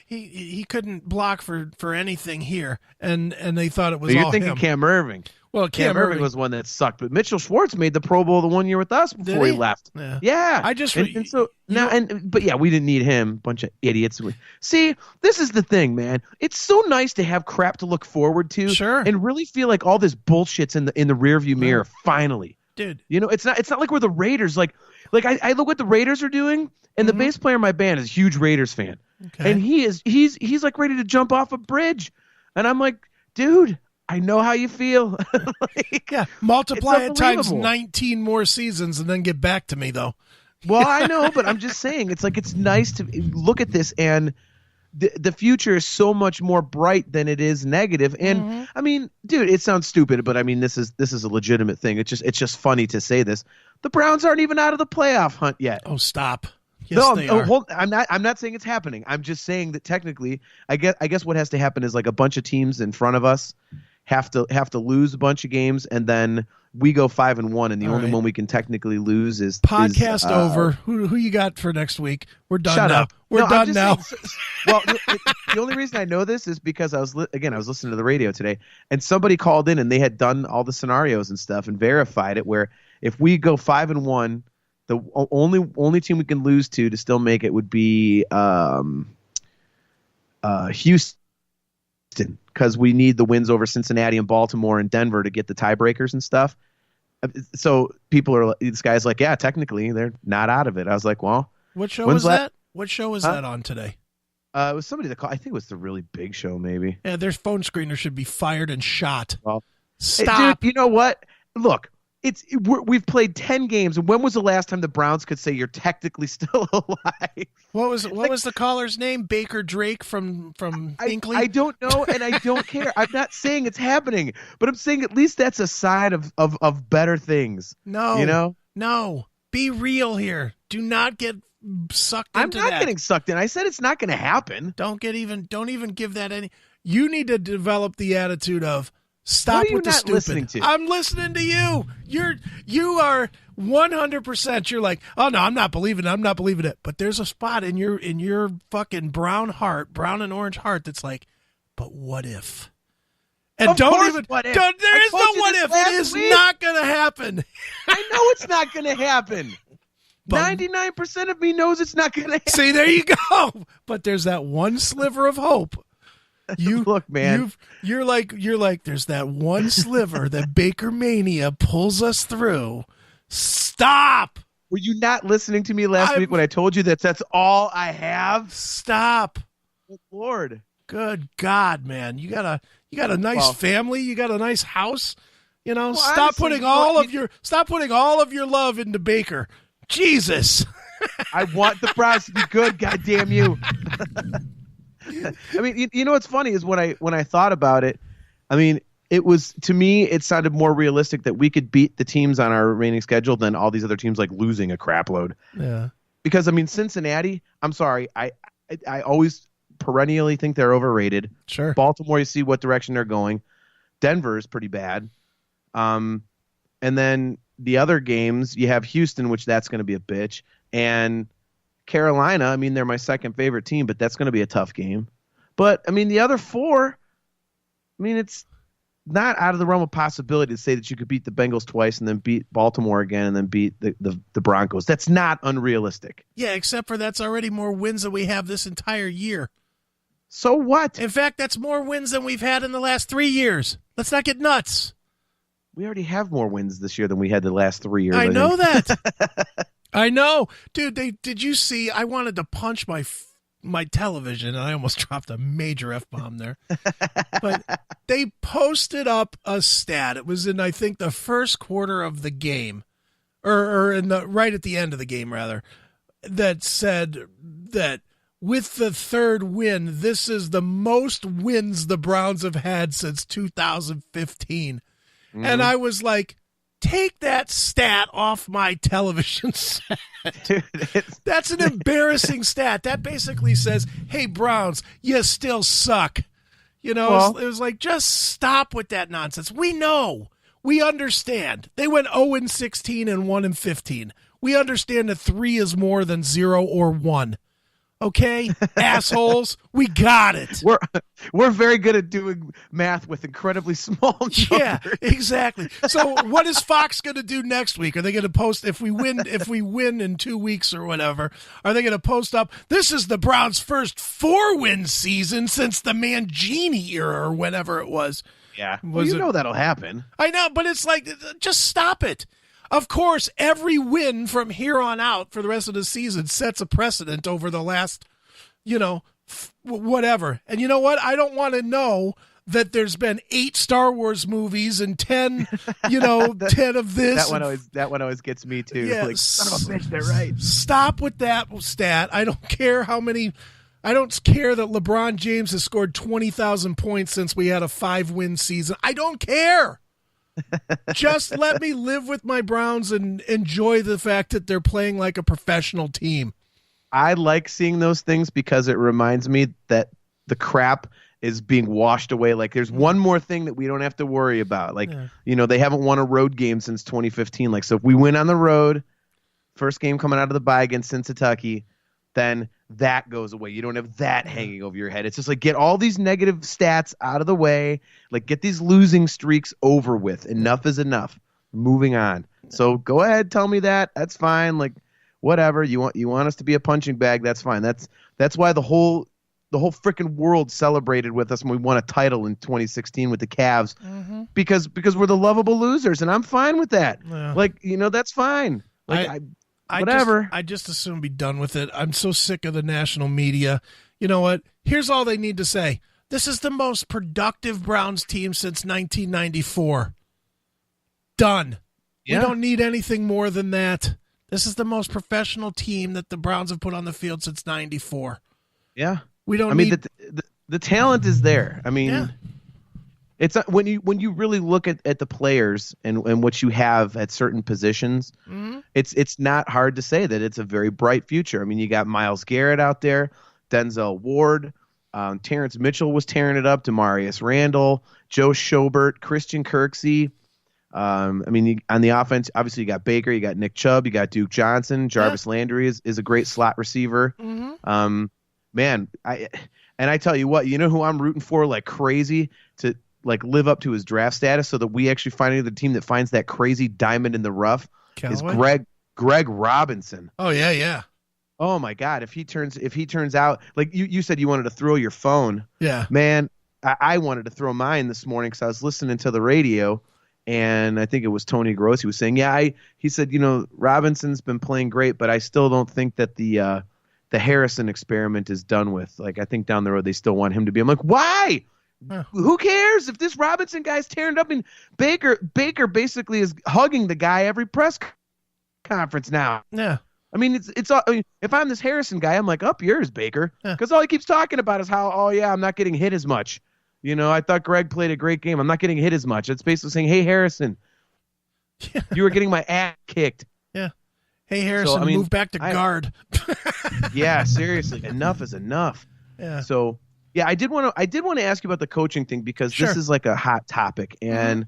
he couldn't block for anything here, and they thought it was all him. You're thinking Cam Irving. Well, Cam Irving was one that sucked, but Mitchell Schwartz made the Pro Bowl the 1 year with us before he left. Yeah. I just but yeah, we didn't need him. Bunch of idiots. See, this is the thing, man. It's so nice to have crap to look forward to, sure, and really feel like all this bullshit's in the rearview mirror. Finally, dude. You know, it's not like we're the Raiders. Like I look what the Raiders are doing, and the bass player in my band is a huge Raiders fan, and he's like ready to jump off a bridge, and I'm like, dude, I know how you feel. Multiply it times 19 more seasons and then get back to me, though. Well, I know, but I'm just saying, it's like, it's nice to look at this, and the future is so much more bright than it is negative. And I mean, dude, it sounds stupid, but I mean, this is a legitimate thing. It's just funny to say this. The Browns aren't even out of the playoff hunt yet. Oh, stop. Yes, they are. I'm not saying it's happening. I'm just saying that technically, I guess what has to happen is, like, a bunch of teams in front of us have to lose a bunch of games, and then we go 5-1, and the only one we can technically lose is podcast over. Who you got for next week? We're done now. We're done now. Well, the only reason I know this is because I was listening to the radio today, and somebody called in, and they had done all the scenarios and stuff and verified it, where if we go 5-1, the only team we can lose to still make it would be Houston, because we need the wins over Cincinnati and Baltimore and Denver to get the tiebreakers and stuff. So this guy's like, yeah, technically they're not out of it. I was like, well, what show was that? What show was that on today? It was somebody that called. I think it was the Really Big Show, maybe. Yeah, their phone screener should be fired and shot. Well, stop. Hey, dude, you know what? Look, we've played 10 games, and when was the last time the Browns could say you're technically still alive? What was the caller's name? Baker Drake from Hinkley? I don't know, and I don't care. I'm not saying it's happening, but I'm saying at least that's a sign of better things. No, you know, no, Be real here. Do not get sucked into that. I'm not getting sucked in. I said it's not going to happen. Don't even give that any. You need to develop the attitude of stop with the stupid. Listening to? I'm listening to you. You are 100%. You're like, oh no, I'm not believing it. I'm not believing it. But there's a spot in your fucking brown and orange heart that's like, but what if? And of don't course, even. What if? There is no what if. It is not going to happen. I know it's not going to happen. 99% of me knows it's not going to happen. See, there you go. But there's that one sliver of hope. You look, man. You're like. There's that one sliver that Baker Mania pulls us through. Stop. Were you not listening to me last week when I told you that's all I have? Stop. Good Lord. Good God, man. You got a nice family. You got a nice house. Stop putting all of your love into Baker. Jesus. I want the Browns to be good. God damn you. I mean, you know what's funny is when I thought about it, I mean, it was, to me, it sounded more realistic that we could beat the teams on our remaining schedule than all these other teams like losing a crap load. Yeah. Because, I mean, Cincinnati, I'm sorry, I always perennially think they're overrated. Sure. Baltimore, you see what direction they're going. Denver is pretty bad. And then the other games, you have Houston, which that's going to be a bitch. And Carolina, I mean, they're my second favorite team, but that's going to be a tough game. But, I mean, the other four, I mean, it's not out of the realm of possibility to say that you could beat the Bengals twice and then beat Baltimore again and then beat the Broncos. That's not unrealistic. Yeah, except for that's already more wins than we have this entire year. So what? In fact, that's more wins than we've had in the last 3 years. Let's not get nuts. We already have more wins this year than we had the last 3 years. I know that. I know. Dude, did you see? I wanted to punch my television, and I almost dropped a major F-bomb there. But they posted up a stat. It was in, I think, the first quarter of the game, or right at the end of the game, rather, that said that with the third win, this is the most wins the Browns have had since 2015. Mm-hmm. And I was like, take that stat off my television set. Dude, that's an embarrassing stat. That basically says, hey, Browns, you still suck. It was like, just stop with that nonsense. We know. We understand. They went 0-16 and 1-15. We understand that 3 is more than 0 or 1. Okay, assholes, we got it. We're very good at doing math with incredibly small numbers. Yeah, exactly. So what is Fox going to do next week? Are they going to post if we win in 2 weeks or whatever? Are they going to post up? This is the Browns' first 4-win season since the Mangini era or whenever it was. Yeah, know that'll happen. I know, but it's like, just stop it. Of course, every win from here on out for the rest of the season sets a precedent over the last, whatever. And you know what? I don't want to know that there's been 8 Star Wars movies and 10, 10 of this. That one always gets me too. Yeah, like, son of a bitch, they're right. Stop with that stat. I don't care how many. I don't care that LeBron James has scored 20,000 points since we had a 5-win season. I don't care. Just let me live with my Browns and enjoy the fact that they're playing like a professional team. I like seeing those things because it reminds me that the crap is being washed away. Like there's one more thing that we don't have to worry about. Like, they haven't won a road game since 2015. Like, so if we win on the road, first game coming out of the bye against Cincinnati, then that goes away. You don't have that hanging over your head. It's just like, get all these negative stats out of the way. Like, get these losing streaks over with. Enough is enough. Moving on. So go ahead, tell me that. That's fine. Like, whatever. You want us to be a punching bag, that's fine. That's why the whole freaking world celebrated with us when we won a title in 2016 with the Cavs. Mm-hmm. Because we're the lovable losers, and I'm fine with that. Yeah. Like, that's fine. Like, whatever. I just assume be done with it. I'm so sick of the national media. You know what? Here's all they need to say. This is the most productive Browns team since 1994. Done. Yeah. We don't need anything more than that. This is the most professional team that the Browns have put on the field since 94. Yeah. We don't need... the talent is there. I mean, It's not, when you really look at the players and what you have at certain positions, it's not hard to say that it's a very bright future. I mean, you got Myles Garrett out there, Denzel Ward, Terrence Mitchell was tearing it up, Demarius Randall, Joe Schobert, Christian Kirksey. On the offense, obviously you got Baker, you got Nick Chubb, you got Duke Johnson, Jarvis Landry is a great slot receiver. Man, I tell you what, you know who I'm rooting for like crazy to like live up to his draft status so that we actually find the team that finds that crazy diamond in the rough is Gregg Robinson. Oh yeah. Oh my God. If he turns out like you said you wanted to throw your phone. Yeah, man, I wanted to throw mine this morning because I was listening to the radio and I think it was Tony Grossi was saying, he said, Robinson's been playing great, but I still don't think that the Harrison experiment is done with. Like, I think down the road they still want him to be. I'm like, why? Who cares if this Robinson guy's tearing it up? And Baker basically is hugging the guy every press conference now. Yeah. I mean, it's all, if I'm this Harrison guy, I'm like, up yours, Baker. Because all he keeps talking about is how, I'm not getting hit as much. I thought Gregg played a great game. I'm not getting hit as much. It's basically saying, hey, Harrison, you were getting my ass kicked. Yeah. Hey, Harrison, move back to guard. Yeah, seriously. Enough is enough. Yeah. So, yeah, I did want to ask you about the coaching thing because this is like a hot topic. And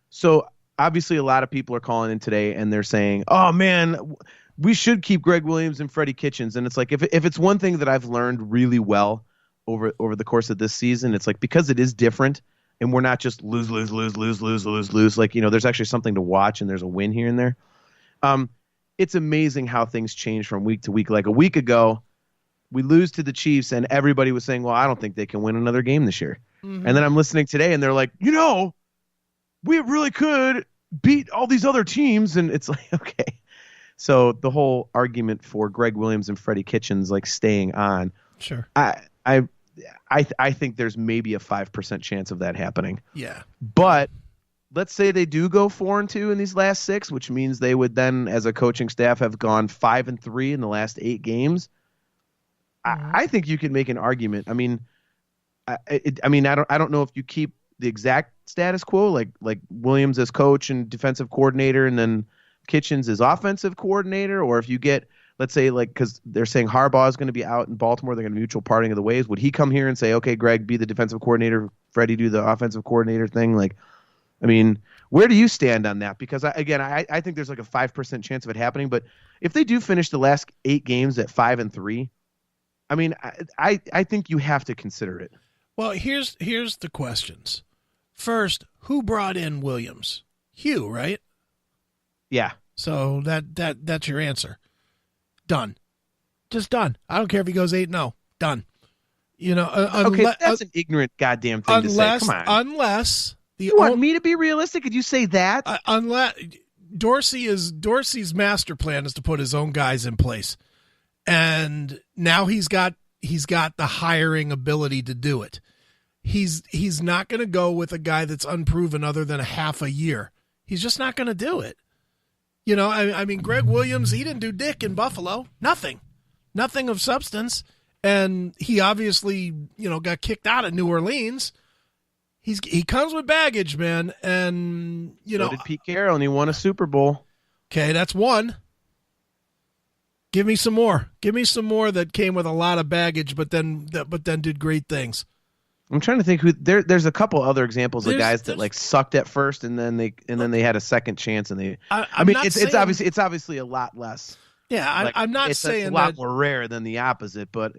so obviously a lot of people are calling in today and they're saying, oh, man, we should keep Gregg Williams and Freddie Kitchens. And it's like if it's one thing that I've learned really well over the course of this season, it's like because it is different and we're not just lose. Like, there's actually something to watch and there's a win here and there. It's amazing how things change from week to week. Like a week ago, we lose to the Chiefs and everybody was saying, well, I don't think they can win another game this year. And then I'm listening today and they're like, we really could beat all these other teams. And it's like, okay. So the whole argument for Gregg Williams and Freddie Kitchens, like staying on, sure. I think there's maybe a 5% chance of that happening. Yeah. But let's say they do go 4-2 in these last 6, which means they would then, as a coaching staff, have gone 5-3 in the last 8 games. I think you can make an argument. I mean, I don't know if you keep the exact status quo, like Williams as coach and defensive coordinator, and then Kitchens as offensive coordinator, or if you get, let's say, like, because they're saying Harbaugh is going to be out in Baltimore, they're going to mutual parting of the ways. Would he come here and say, okay, Gregg, be the defensive coordinator, Freddie, do the offensive coordinator thing? Like, I mean, where do you stand on that? Because I think there's like a 5% chance of it happening. But if they do finish the last 8 games at 5-3, I mean, I think you have to consider it. Well, here's the questions. First, who brought in Williams? Hugh, right? Yeah. So that's your answer. Done. Just done. I don't care if he goes 8-0. Done. Okay, that's an ignorant goddamn thing to say. Come on. Unless you want me to be realistic? Could you say that? Unless Dorsey's master plan is to put his own guys in place, and now he's got the hiring ability to do it. He's not going to go with a guy that's unproven other than a half a year. He's just not going to do it. I mean, Gregg Williams, he didn't do dick in Buffalo. Nothing of substance. And he obviously, got kicked out of New Orleans. He comes with baggage, man. And, So did Pete Carroll, and he won a Super Bowl. Okay, that's one. Give me some more. Give me some more that came with a lot of baggage, but then did great things. I'm trying to think who there's a couple other examples of guys that like sucked at first and then they had a second chance and they it's obviously a lot less. Yeah, like, I'm not saying it's a lot more rare than the opposite, but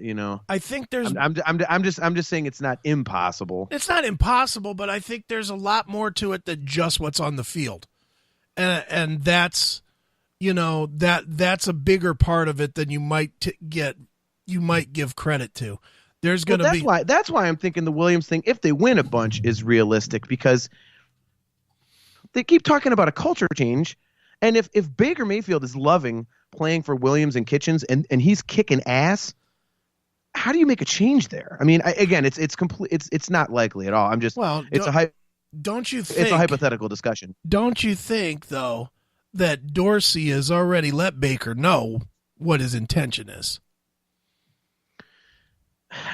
I think there's I'm just saying it's not impossible. It's not impossible, but I think there's a lot more to it than just what's on the field. And that's that's a bigger part of it than you might give credit to. There's going to be that's why I'm thinking the Williams thing, if they win a bunch, is realistic because they keep talking about a culture change. And if Baker Mayfield is loving playing for Williams and Kitchens and he's kicking ass, how do you make a change there? I mean, it's not likely at all. Don't you think it's a hypothetical discussion? Don't you think though that Dorsey has already let Baker know what his intention is?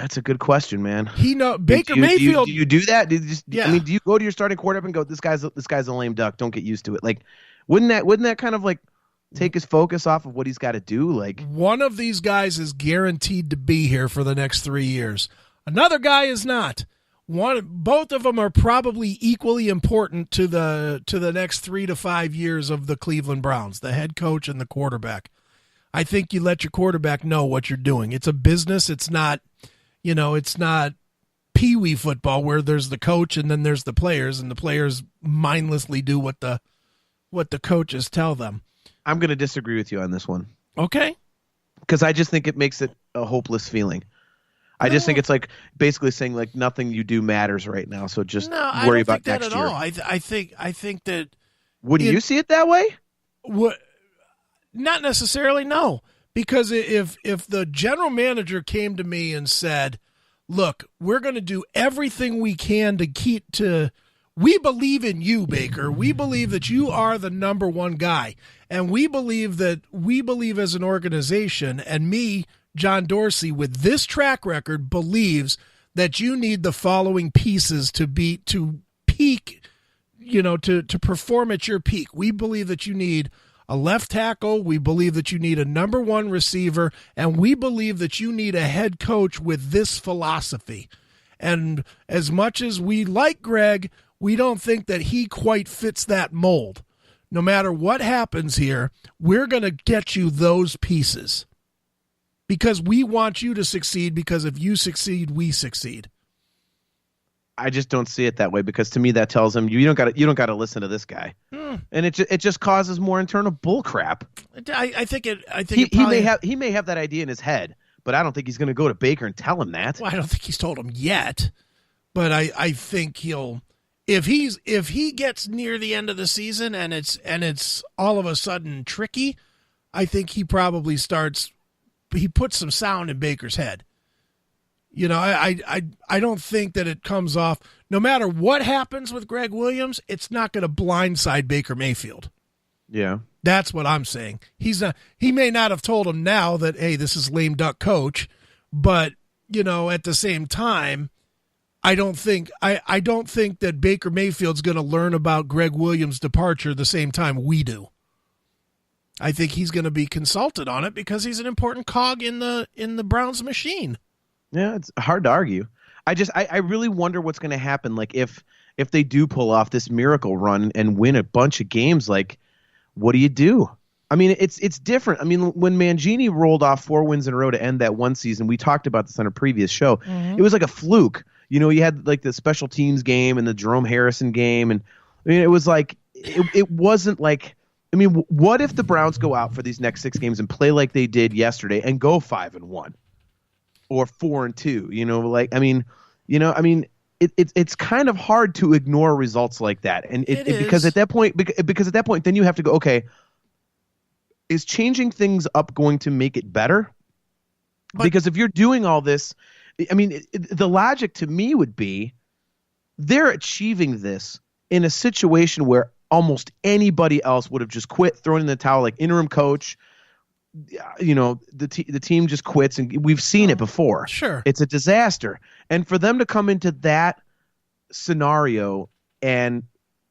That's a good question, man. Baker Mayfield. Do you do that? Do you go to your starting quarterback and go, this guy's a lame duck. Don't get used to it. Like, wouldn't that kind of like take his focus off of what he's got to do? Like, one of these guys is guaranteed to be here for the next 3 years. Another guy is not. Both of them are probably equally important to the next 3 to 5 years of the Cleveland Browns, the head coach and the quarterback. I think you let your quarterback know what you're doing. It's a business. It's not, it's not peewee football where there's the coach and then there's the players, and the players mindlessly do what the coaches tell them. I'm going to disagree with you on this one. Okay. Because I just think it makes it a hopeless feeling. I just think it's like basically saying like nothing you do matters right now, so just worry about next year. I think that. Wouldn't you see it that way? Not necessarily, no. Because if the general manager came to me and said, "Look, we're going to do everything we can to keep to. We believe in you, Baker. We believe that you are the number one guy, and we believe as an organization, and me, John Dorsey, with this track record, believes that you need the following pieces to peak, to perform at your peak. We believe that you need a left tackle. We believe that you need a number one receiver, and we believe that you need a head coach with this philosophy. And as much as we like Gregg, we don't think that he quite fits that mold. No matter what happens here, we're going to get you those pieces. Because we want you to succeed, because if you succeed, we succeed. I just don't see it that way, because to me that tells him you don't got to listen to this guy, and it just causes more internal bull crap. I think he may have that idea in his head, but I don't think he's going to go to Baker and tell him that. Well, I don't think he's told him yet, but I think he'll if he gets near the end of the season and it's all of a sudden tricky, I think he probably he puts some sound in Baker's head. I don't think that it comes off. No matter what happens with Gregg Williams, it's not going to blindside Baker Mayfield. Yeah. That's what I'm saying. He may not have told him now that, hey, this is lame duck coach, but at the same time, I don't think that Baker Mayfield's going to learn about Gregg Williams' departure the same time we do. I think he's going to be consulted on it because he's an important cog in the Browns machine. Yeah, it's hard to argue. I really wonder what's going to happen. Like if they do pull off this miracle run and win a bunch of games, like what do you do? I mean, it's different. I mean, when Mangini rolled off 4 wins in a row to end that one season, we talked about this on a previous show. Mm-hmm. It was like a fluke. You had like the special teams game and the Jerome Harrison game, and I mean, it was like it wasn't like. I mean, what if the Browns go out for these next 6 games and play like they did yesterday and go 5-1 or 4-2? It's kind of hard to ignore results like that, and because at that point, then you have to go, okay, is changing things up going to make it better? Because if you're doing all this, I mean, the logic to me would be they're achieving this in a situation where almost anybody else would have just quit, thrown in the towel, like interim coach. The team just quits, and we've seen it before. Sure, it's a disaster. And for them to come into that scenario and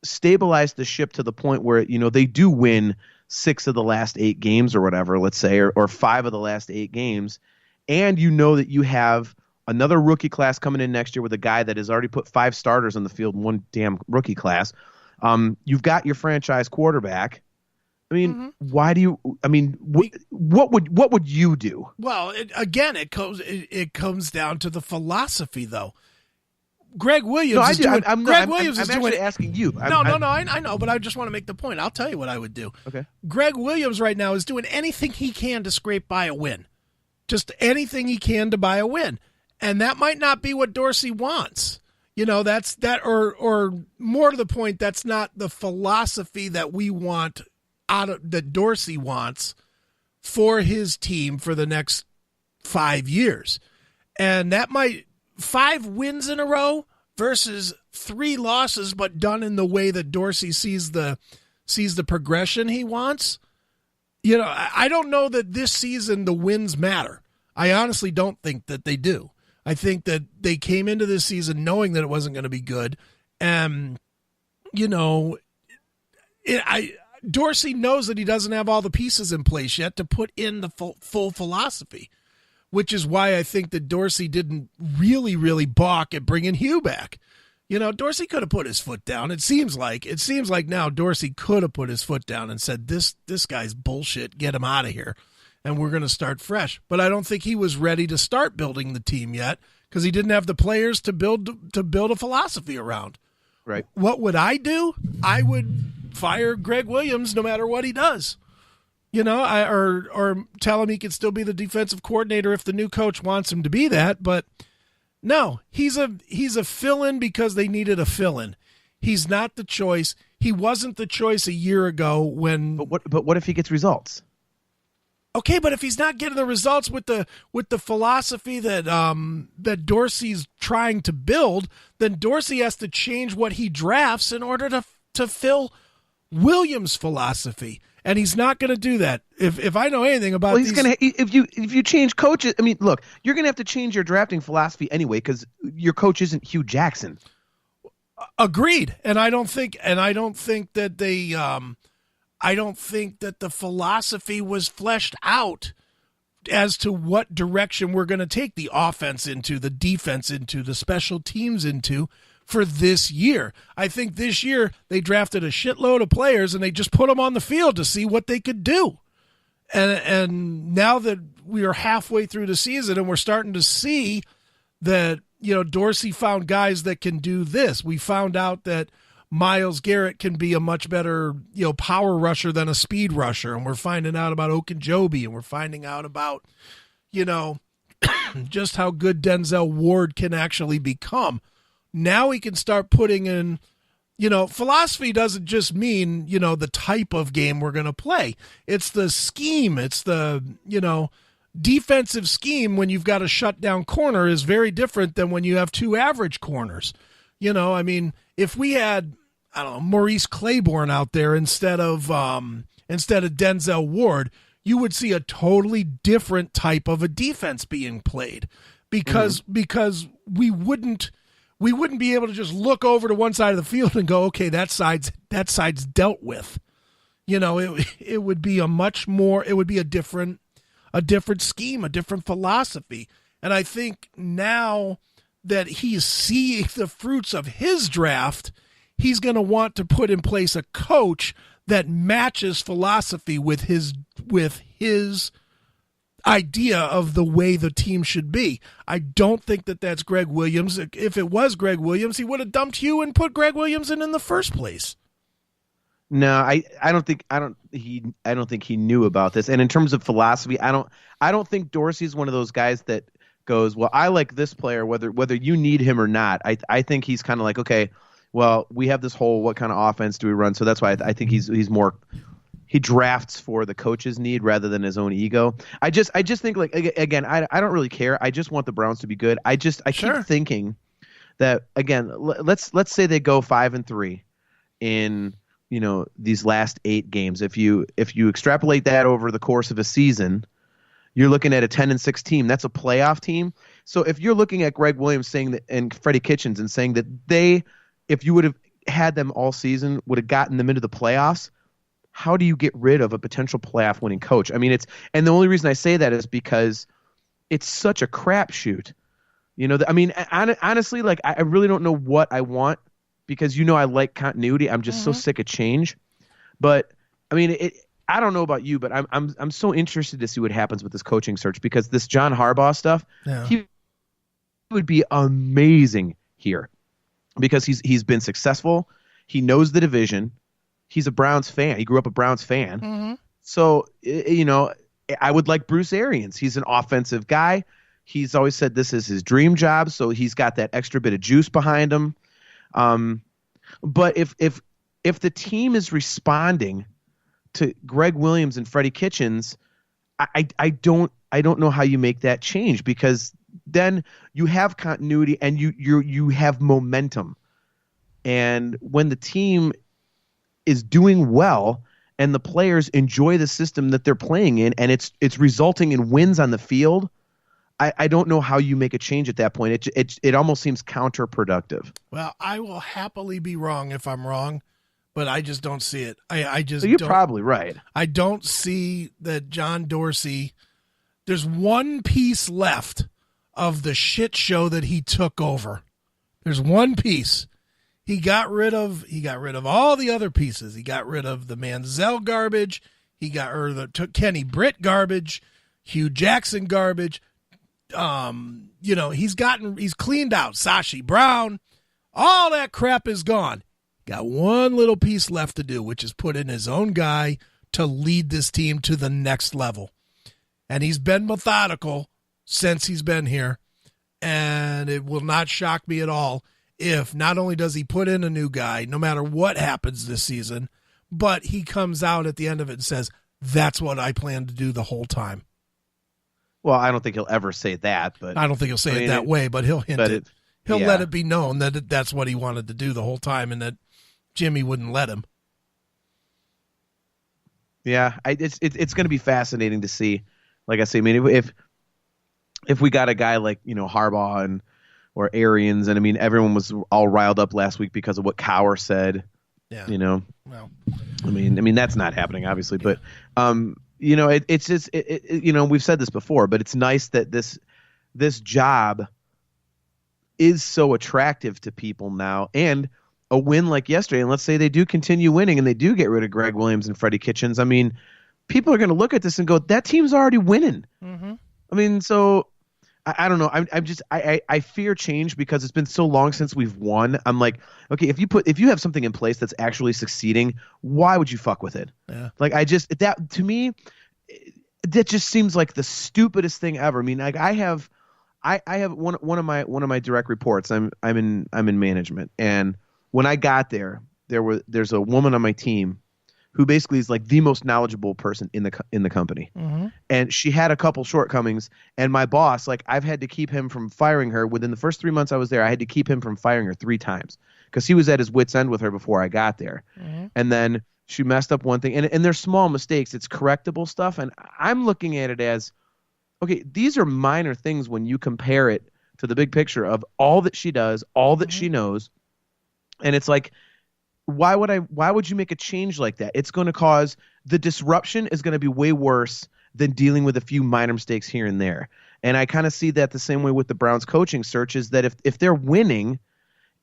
stabilize the ship to the point where they do win 6 of the last 8 games or whatever, let's say, or 5 of the last 8 games, and that you have another rookie class coming in next year with a guy that has already put 5 starters on the field in one damn rookie class. You've got your franchise quarterback. I mean, mm-hmm. Why do you? I mean, what would you do? Well, it comes down to the philosophy, though. Gregg Williams. I'm actually asking you. I know, but I just want to make the point. I'll tell you what I would do. Okay. Gregg Williams right now is doing anything he can to scrape by a win, just anything he can to buy a win, and that might not be what Dorsey wants. That's that, or more to the point, that's not the philosophy that we want that Dorsey wants for his team for the next 5 years. And that might 5 wins in a row versus 3 losses, but done in the way that Dorsey sees the progression he wants. I don't know that this season the wins matter. I honestly don't think that they do. I think that they came into this season knowing that it wasn't going to be good. And, Dorsey knows that he doesn't have all the pieces in place yet to put in the full philosophy, which is why I think that Dorsey didn't really, really balk at bringing Hugh back. Dorsey could have put his foot down. It seems like now Dorsey could have put his foot down and said, this guy's bullshit, get him out of here, and we're going to start fresh. But I don't think he was ready to start building the team yet because he didn't have the players to build a philosophy around. Right. What would I do? I would fire Gregg Williams no matter what he does. Or tell him he can still be the defensive coordinator if the new coach wants him to be that. But no, he's a fill-in because they needed a fill-in. He's not the choice. He wasn't the choice a year ago when. But what if he gets results? Okay, but if he's not getting the results with the philosophy that Dorsey's trying to build, then Dorsey has to change what he drafts in order to fill Williams' philosophy, and he's not going to do that. If I know anything about, he's going to. If you change coaches, I mean, look, you're going to have to change your drafting philosophy anyway because your coach isn't Hugh Jackson. Agreed, and I don't think that they. I don't think that the philosophy was fleshed out as to what direction we're going to take the offense into, the defense into, the special teams into for this year. I think this year they drafted a shitload of players and they just put them on the field to see what they could do. And now that we are halfway through the season and we're starting to see that, Dorsey found guys that can do this. We found out that Myles Garrett can be a much better, power rusher than a speed rusher. And we're finding out about Okunjobi, and we're finding out about, just how good Denzel Ward can actually become. Now we can start putting in, philosophy doesn't just mean, the type of game we're going to play. It's the scheme. It's the, defensive scheme when you've got a shutdown corner is very different than when you have two average corners. If we had, Maurice Claiborne out there instead of Denzel Ward, you would see a totally different type of a defense being played because we wouldn't be able to just look over to one side of the field and go, okay, that side's dealt with. It would be a different scheme, a different philosophy. And I think now that he's seeing the fruits of his draft, he's going to want to put in place a coach that matches philosophy with his idea of the way the team should be. I don't think that that's Gregg Williams. If it was Gregg Williams, he would have dumped Hugh and put Gregg Williams in the first place. No, I don't think he knew about this. And in terms of philosophy, I don't think Dorsey's one of those guys that goes, well, I like this player whether you need him or not. I think he's kind of like, okay, well, we have this whole what kind of offense do we run? So that's why I think he's more, he drafts for the coach's need rather than his own ego. I just think, like, again, I don't really care. I just want the Browns to be good. I keep thinking that, again, let's say they go 5-3 in these last 8 games. If you extrapolate that over the course of a season, you're looking at a 10-6 team. That's a playoff team. So if you're looking at Gregg Williams saying that, and Freddie Kitchens, and saying that if you would have had them all season, would have gotten them into the playoffs, how do you get rid of a potential playoff winning coach? I mean, and the only reason I say that is because it's such a crapshoot. Honestly, like, I really don't know what I want because, I like continuity. I'm just so sick of change. But I mean, I don't know about you, but I'm so interested to see what happens with this coaching search because this John Harbaugh stuff, he would be amazing here. Because he's been successful. He knows the division. He's a Browns fan. He grew up a Browns fan. Mm-hmm. So, I would like Bruce Arians. He's an offensive guy. He's always said this is his dream job, so he's got that extra bit of juice behind him. But if the team is responding to Gregg Williams and Freddie Kitchens, I don't know how you make that change because then you have continuity and you have momentum. And when the team is doing well and the players enjoy the system that they're playing in and it's resulting in wins on the field, I don't know how you make a change at that point. It almost seems counterproductive. Well, I will happily be wrong if I'm wrong, but I just don't see it. So you're probably right. I don't see that John Dorsey. There's one piece left of the shit show that he took over. There's one piece. He got rid of all the other pieces. He got rid of the Manziel garbage. Took Kenny Britt garbage, Hugh Jackson garbage. He's cleaned out Sashi Brown. All that crap is gone. Got one little piece left to do, which is put in his own guy to lead this team to the next level. And he's been methodical since he's been here. And it will not shock me at all if not only does he put in a new guy, no matter what happens this season, but he comes out at the end of it and says, that's what I plan to do the whole time. Well, I don't think he'll ever say that, but I don't think he'll say it that way, but he'll hint it. He'll let it be known that that's what he wanted to do the whole time and that Jimmy wouldn't let him. Yeah, it's going to be fascinating to see. Like I say, I mean, if we got a guy like, Harbaugh or Arians, and I mean, everyone was all riled up last week because of what Cowher said. Yeah. Well, I mean that's not happening, obviously, but it's just we've said this before, but it's nice that this job is so attractive to people now, and a win like yesterday, and let's say they do continue winning and they do get rid of Gregg Williams and Freddie Kitchens. I mean, people are going to look at this and go, that team's already winning. Mm-hmm. I mean, so I don't know. I fear change because it's been so long since we've won. I'm like, okay, if you have something in place that's actually succeeding, why would you fuck with it? Yeah. Like that to me, that just seems like the stupidest thing ever. I mean, like I have one of my direct reports. I'm in management, and when I got there's a woman on my team who basically is like the most knowledgeable person in the company. Mm-hmm. And she had a couple shortcomings, and my boss, like, I've had to keep him from firing her. Within the first 3 months I was there, I had to keep him from firing her 3 times because he was at his wit's end with her before I got there. Mm-hmm. And then she messed up one thing, and they're small mistakes. It's correctable stuff, and I'm looking at it as, okay, these are minor things when you compare it to the big picture of all that she does, all that she knows. And it's like, why would you make a change like that? It's going to cause the disruption is going to be way worse than dealing with a few minor mistakes here and there. And I kind of see that the same way with the Browns coaching search is that if they're winning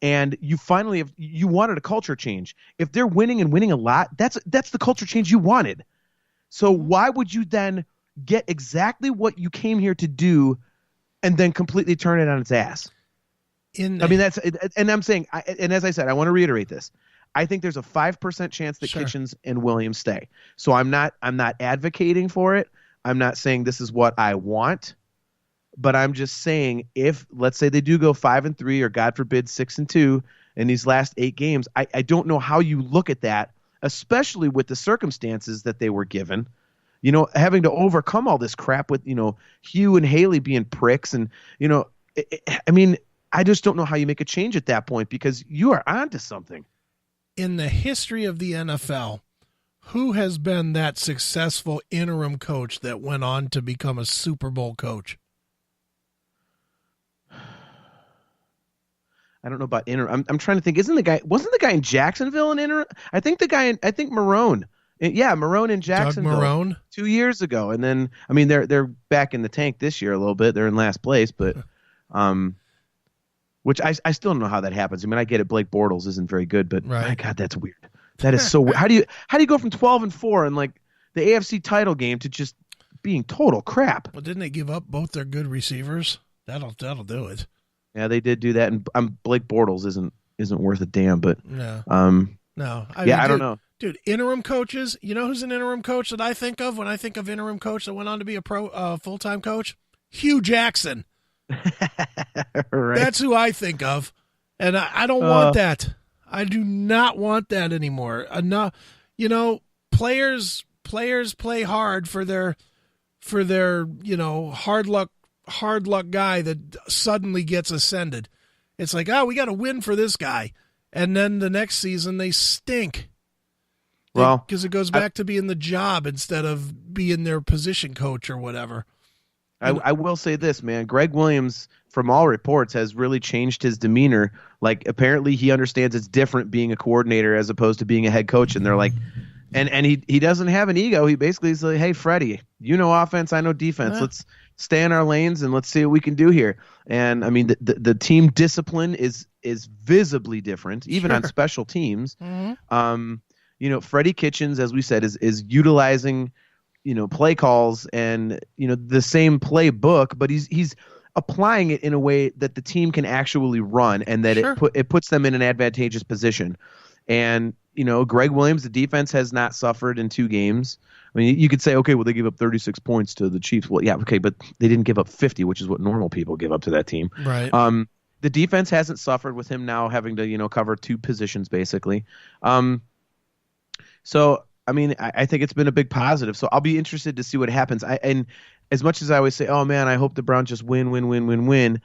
and you finally you wanted a culture change, if they're winning and winning a lot, that's the culture change you wanted. So why would you then get exactly what you came here to do and then completely turn it on its ass? And I'm saying, and as I said, I want to reiterate this. I think there's a 5% chance that Kitchens and Williams stay. So I'm not advocating for it. I'm not saying this is what I want, but I'm just saying if let's say they do go 5-3 or God forbid 6-2 in these last 8 games, I don't know how you look at that, especially with the circumstances that they were given. Having to overcome all this crap with, Hugh and Haley being pricks and, I mean, I just don't know how you make a change at that point because you are onto something. In the history of the NFL, who has been that successful interim coach that went on to become a Super Bowl coach? I don't know about interim. I'm trying to think. Wasn't the guy in Jacksonville an interim? I think Marone. Yeah, Marone in Jacksonville. Doug Marone 2 years ago, and then I mean they're back in the tank this year a little bit. They're in last place, but which I still don't know how that happens. I mean, I get it. Blake Bortles isn't very good, but my God, that's weird. That is so weird. How do you go from 12-4 and like the AFC title game to just being total crap? Well, didn't they give up both their good receivers? That'll do it. Yeah, they did do that, and Blake Bortles isn't worth a damn. But no, I don't know, dude. Interim coaches. You know who's an interim coach that I think of when I think of interim coach that went on to be a full-time coach? Hugh Jackson. Right. That's who I think of, and I don't want that. I do not want that anymore. Enough, players play hard for their hard luck guy that suddenly gets ascended. It's like, we got to win for this guy, and then the next season they stink. Well, because it goes back to being the job instead of being their position coach or whatever. I will say this, man. Gregg Williams, from all reports, has really changed his demeanor. Like, apparently he understands it's different being a coordinator as opposed to being a head coach. And they're like, and he doesn't have an ego. He basically is like, hey, Freddie, you know offense, I know defense. Yeah. Let's stay in our lanes and let's see what we can do here. And I mean, the team discipline is visibly different, even on special teams. Mm-hmm. Freddie Kitchens, as we said, is utilizing play calls and the same playbook, but he's applying it in a way that the team can actually run and that it puts them in an advantageous position. And Gregg Williams, the defense has not suffered in 2 games. I mean, you could say, okay, well, they gave up 36 points to the Chiefs. Well, yeah, okay, but they didn't give up 50, which is what normal people give up to that team. Right. The defense hasn't suffered with him now having to cover 2 positions basically. So I mean, I think it's been a big positive. So I'll be interested to see what happens. And as much as I always say, oh man, I hope the Browns just win.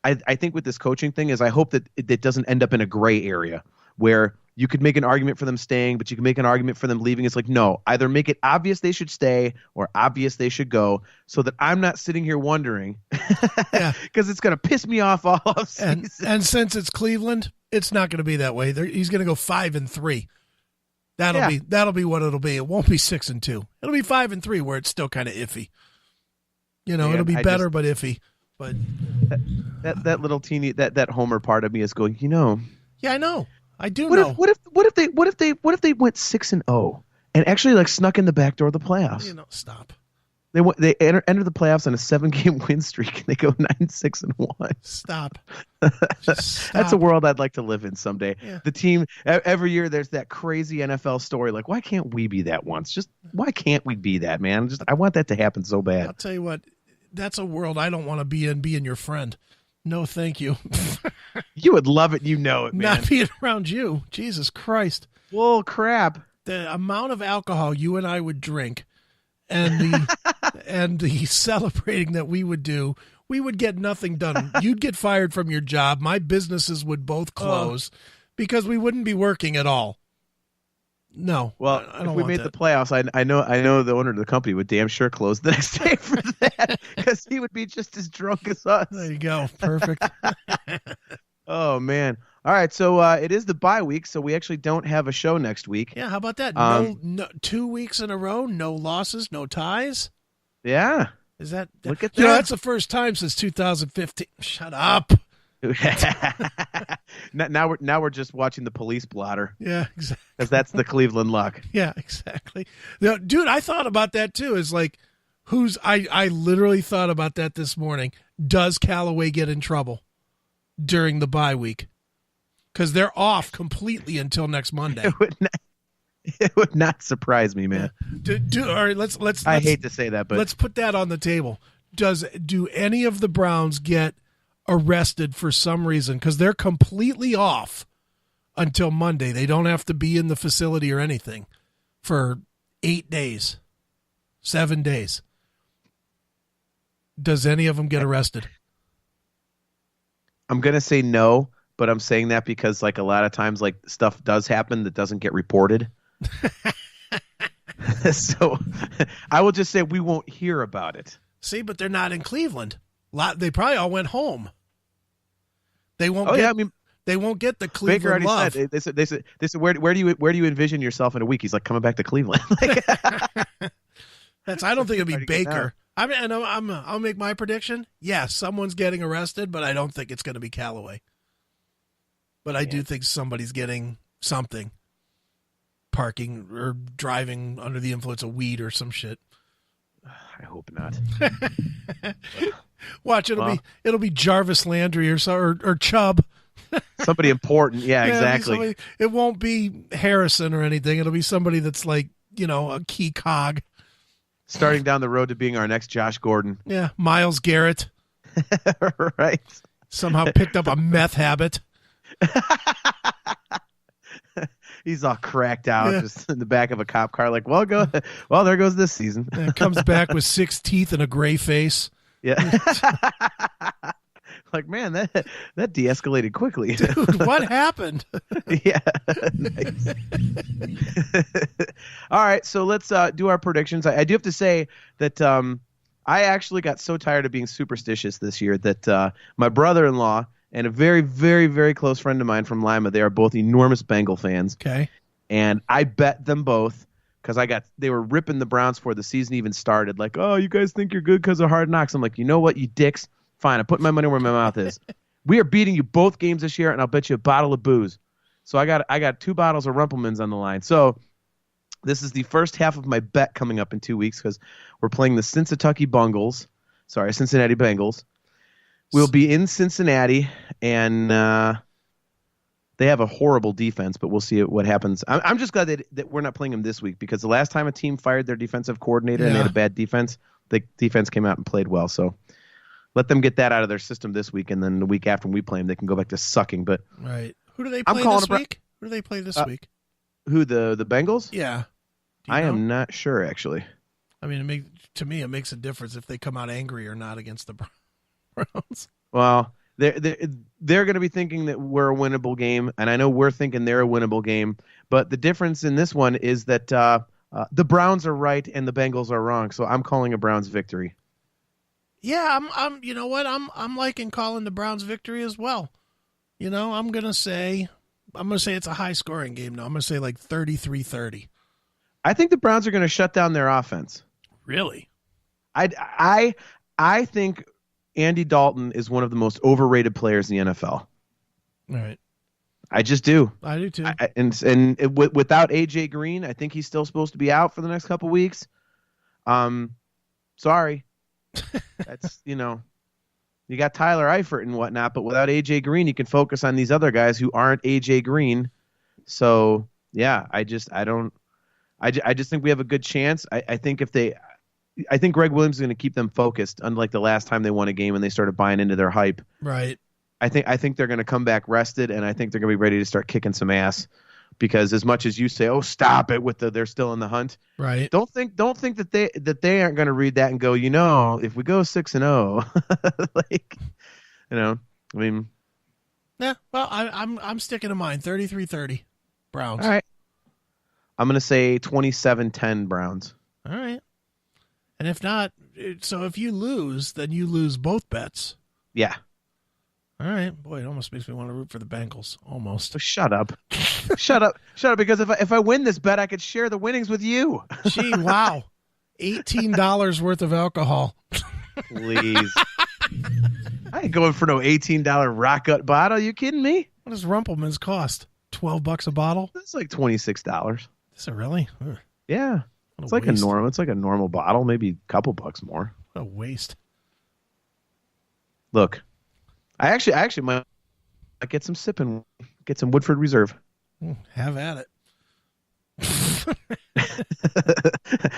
I think with this coaching thing is I hope that it doesn't end up in a gray area where you could make an argument for them staying, but you can make an argument for them leaving. It's like, no, either make it obvious they should stay or obvious they should go, so that I'm not sitting here wondering, because it's going to piss me off all of season. And since it's Cleveland, it's not going to be that way. He's going to go 5-3. That'll be what it'll be. It won't be 6-2. It'll be 5-3, where it's still kind of iffy. It'll be better, but iffy. But that little teeny that homer part of me is going, Yeah, I know. I do know. What if they went 6-0 and actually like snuck in the back door of the playoffs? Stop. They enter the playoffs on a 7-game win streak and they go 9-6-1. Stop. That's a world I'd like to live in someday. Yeah. The team every year there's that crazy NFL story like, why can't we be that once? Just why can't we be that, man? I want that to happen so bad. I'll tell you what, that's a world I don't want to be in. Being your friend. No, thank you. You would love it, it, man. Not being around you. Jesus Christ. Well, crap. The amount of alcohol you and I would drink and the celebrating that we would do, we would get nothing done. You'd get fired from your job. My businesses would both close because we wouldn't be working at all. No. Well, if we made the playoffs, I know the owner of the company would damn sure close the next day for that because he would be just as drunk as us. There you go. Perfect. Oh, man. All right, so it is the bye week, so we actually don't have a show next week. Yeah, how about that? No, 2 weeks in a row, no losses, no ties. Yeah. Is that? Look at that. That's the first time since 2015. Shut up. now we're just watching the police blotter. Yeah, exactly. Because that's the Cleveland luck. Yeah, exactly. Dude, I thought about that too. Is like, I literally thought about that this morning. Does Callaway get in trouble during the bye week? Because they're off completely until next Monday. It would not surprise me, man. All right, let's. I hate to say that, but let's put that on the table. Do any of the Browns get arrested for some reason? Because they're completely off until Monday. They don't have to be in the facility or anything for 8 days, 7 days. Does any of them get arrested? I'm gonna say no. But I'm saying that because, like, a lot of times, like, stuff does happen that doesn't get reported. So I will just say we won't hear about it. See, but they're not in Cleveland. They probably all went home. They won't. They won't get the Cleveland Baker already love. said. They said where do you envision yourself in a week? He's like, coming back to Cleveland. I don't think it'll be Baker. I mean, I'll make my prediction. Yeah, someone's getting arrested, but I don't think it's going to be Callaway. But I do think somebody's getting something. Parking or driving under the influence of weed or some shit. I hope not. Watch, it'll be Jarvis Landry or Chubb. Somebody important. Yeah, exactly. It won't be Harrison or anything. It'll be somebody that's like, a key cog. Starting down the road to being our next Josh Gordon. Yeah, Myles Garrett. Right. Somehow picked up a meth habit. He's all cracked out, just in the back of a cop car. Like, well, there goes this season. Comes back with 6 teeth and a gray face. Yeah. Like, man, that de-escalated quickly. Dude, what happened? Yeah. Nice. All right, so let's do our predictions. I do have to say that I actually got so tired of being superstitious this year that my brother-in-law and a very, very, very close friend of mine from Lima, they are both enormous Bengal fans. Okay. And I bet them both because they were ripping the Browns before the season even started. Like, oh, you guys think you're good because of Hard Knocks. I'm like, you know what, you dicks? Fine, I put my money where my mouth is. We are beating you both games this year, and I'll bet you a bottle of booze. So I got 2 bottles of Rumpelmans on the line. So this is the first half of my bet coming up in 2 weeks because we're playing the Cincinnati Bengals. We'll be in Cincinnati, and they have a horrible defense, but we'll see what happens. I'm just glad that we're not playing them this week because the last time a team fired their defensive coordinator and they had a bad defense, the defense came out and played well. So let them get that out of their system this week, and then the week after when we play them, they can go back to sucking. But right, who do they play this week? Who do they play this week? Who, the Bengals? Yeah, I am not sure actually. I mean, to me, it makes a difference if they come out angry or not against the Browns. Well, they're going to be thinking that we're a winnable game, and I know we're thinking they're a winnable game. But the difference in this one is that the Browns are right and the Bengals are wrong. So I'm calling a Browns victory. Yeah, I'm. You know what? I'm liking calling the Browns victory as well. You know, I'm gonna say it's a high scoring game now. I'm gonna say like 33-30. I think the Browns are going to shut down their offense. Really? I think Andy Dalton is one of the most overrated players in the NFL. All right. I just do. I do too. Without AJ Green, I think he's still supposed to be out for the next couple weeks. Sorry. That's, you got Tyler Eifert and whatnot, but without AJ Green, you can focus on these other guys who aren't AJ Green. So yeah, I just think we have a good chance. I think Gregg Williams is going to keep them focused, unlike the last time they won a game and they started buying into their hype. Right. I think they're going to come back rested, and I think they're going to be ready to start kicking some ass. Because as much as you say, "Oh, stop it," they're still in the hunt. Right. Don't think that they aren't going to read that and go, if we go 6-0, I mean. Yeah. Well, I'm sticking to mine. 33-30, Browns. All right. I'm going to say 27-10 Browns. All right. And if not, so if you lose, then you lose both bets. Yeah. All right. Boy, it almost makes me want to root for the Bengals. Almost. Oh, shut up. Shut up. Because if I win this bet, I could share the winnings with you. Gee, wow. $18 worth of alcohol. Please. I ain't going for no $18 rock gut bottle. You kidding me? What does Rumpelmans cost? $12 a bottle? That's like $26. Is it really? Ugh. Yeah. It's like a normal bottle, maybe a couple bucks more. What a waste. Look, I actually might get some sipping, get some Woodford Reserve. Have at it.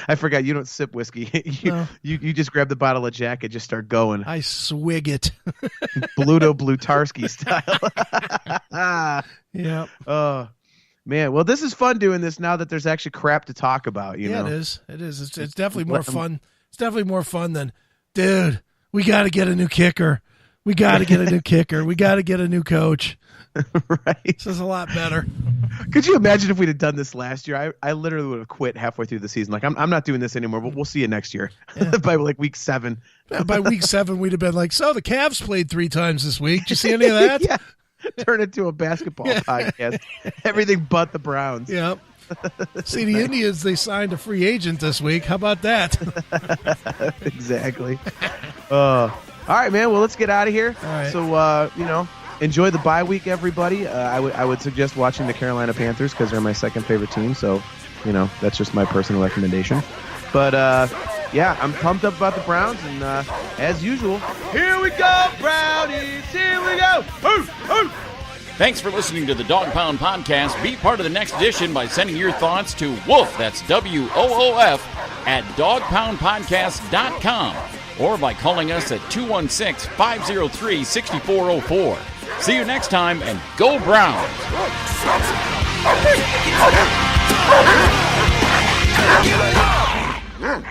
I forgot you don't sip whiskey. You just grab the bottle of Jack and just start going. I swig it. Bluto Blutarski style. Yeah. Oh, man. Well, this is fun doing this now that there's actually crap to talk about. You know? It is. It is. It's definitely more fun. It's definitely more fun than, dude, we got to get a new kicker. We got to get a new kicker. We got to get a new coach. Right. This is a lot better. Could you imagine if we'd have done this last year? I literally would have quit halfway through the season. Like, I'm not doing this anymore, but we'll see you next year. Yeah. By like week 7. By week 7, we'd have been like, so the Cavs played 3 times this week. Did you see any of that? Yeah. Turn it to a basketball podcast. Everything but the Browns. Yep. See, the Indians, they signed a free agent this week. How about that? Exactly. All right, man. Well, let's get out of here. All right. So, enjoy the bye week, everybody. I would suggest watching the Carolina Panthers because they're my second favorite team. So, that's just my personal recommendation. But, yeah, I'm pumped up about the Browns. And as usual, here we go, Brownies. Here we go. Hoo, hoo. Thanks for listening to the Dawg Pound Podcast. Be part of the next edition by sending your thoughts to Woof, that's WOOF, at dawgpoundpodcast.com or by calling us at 216-503-6404. See you next time, and go Browns! Yeah.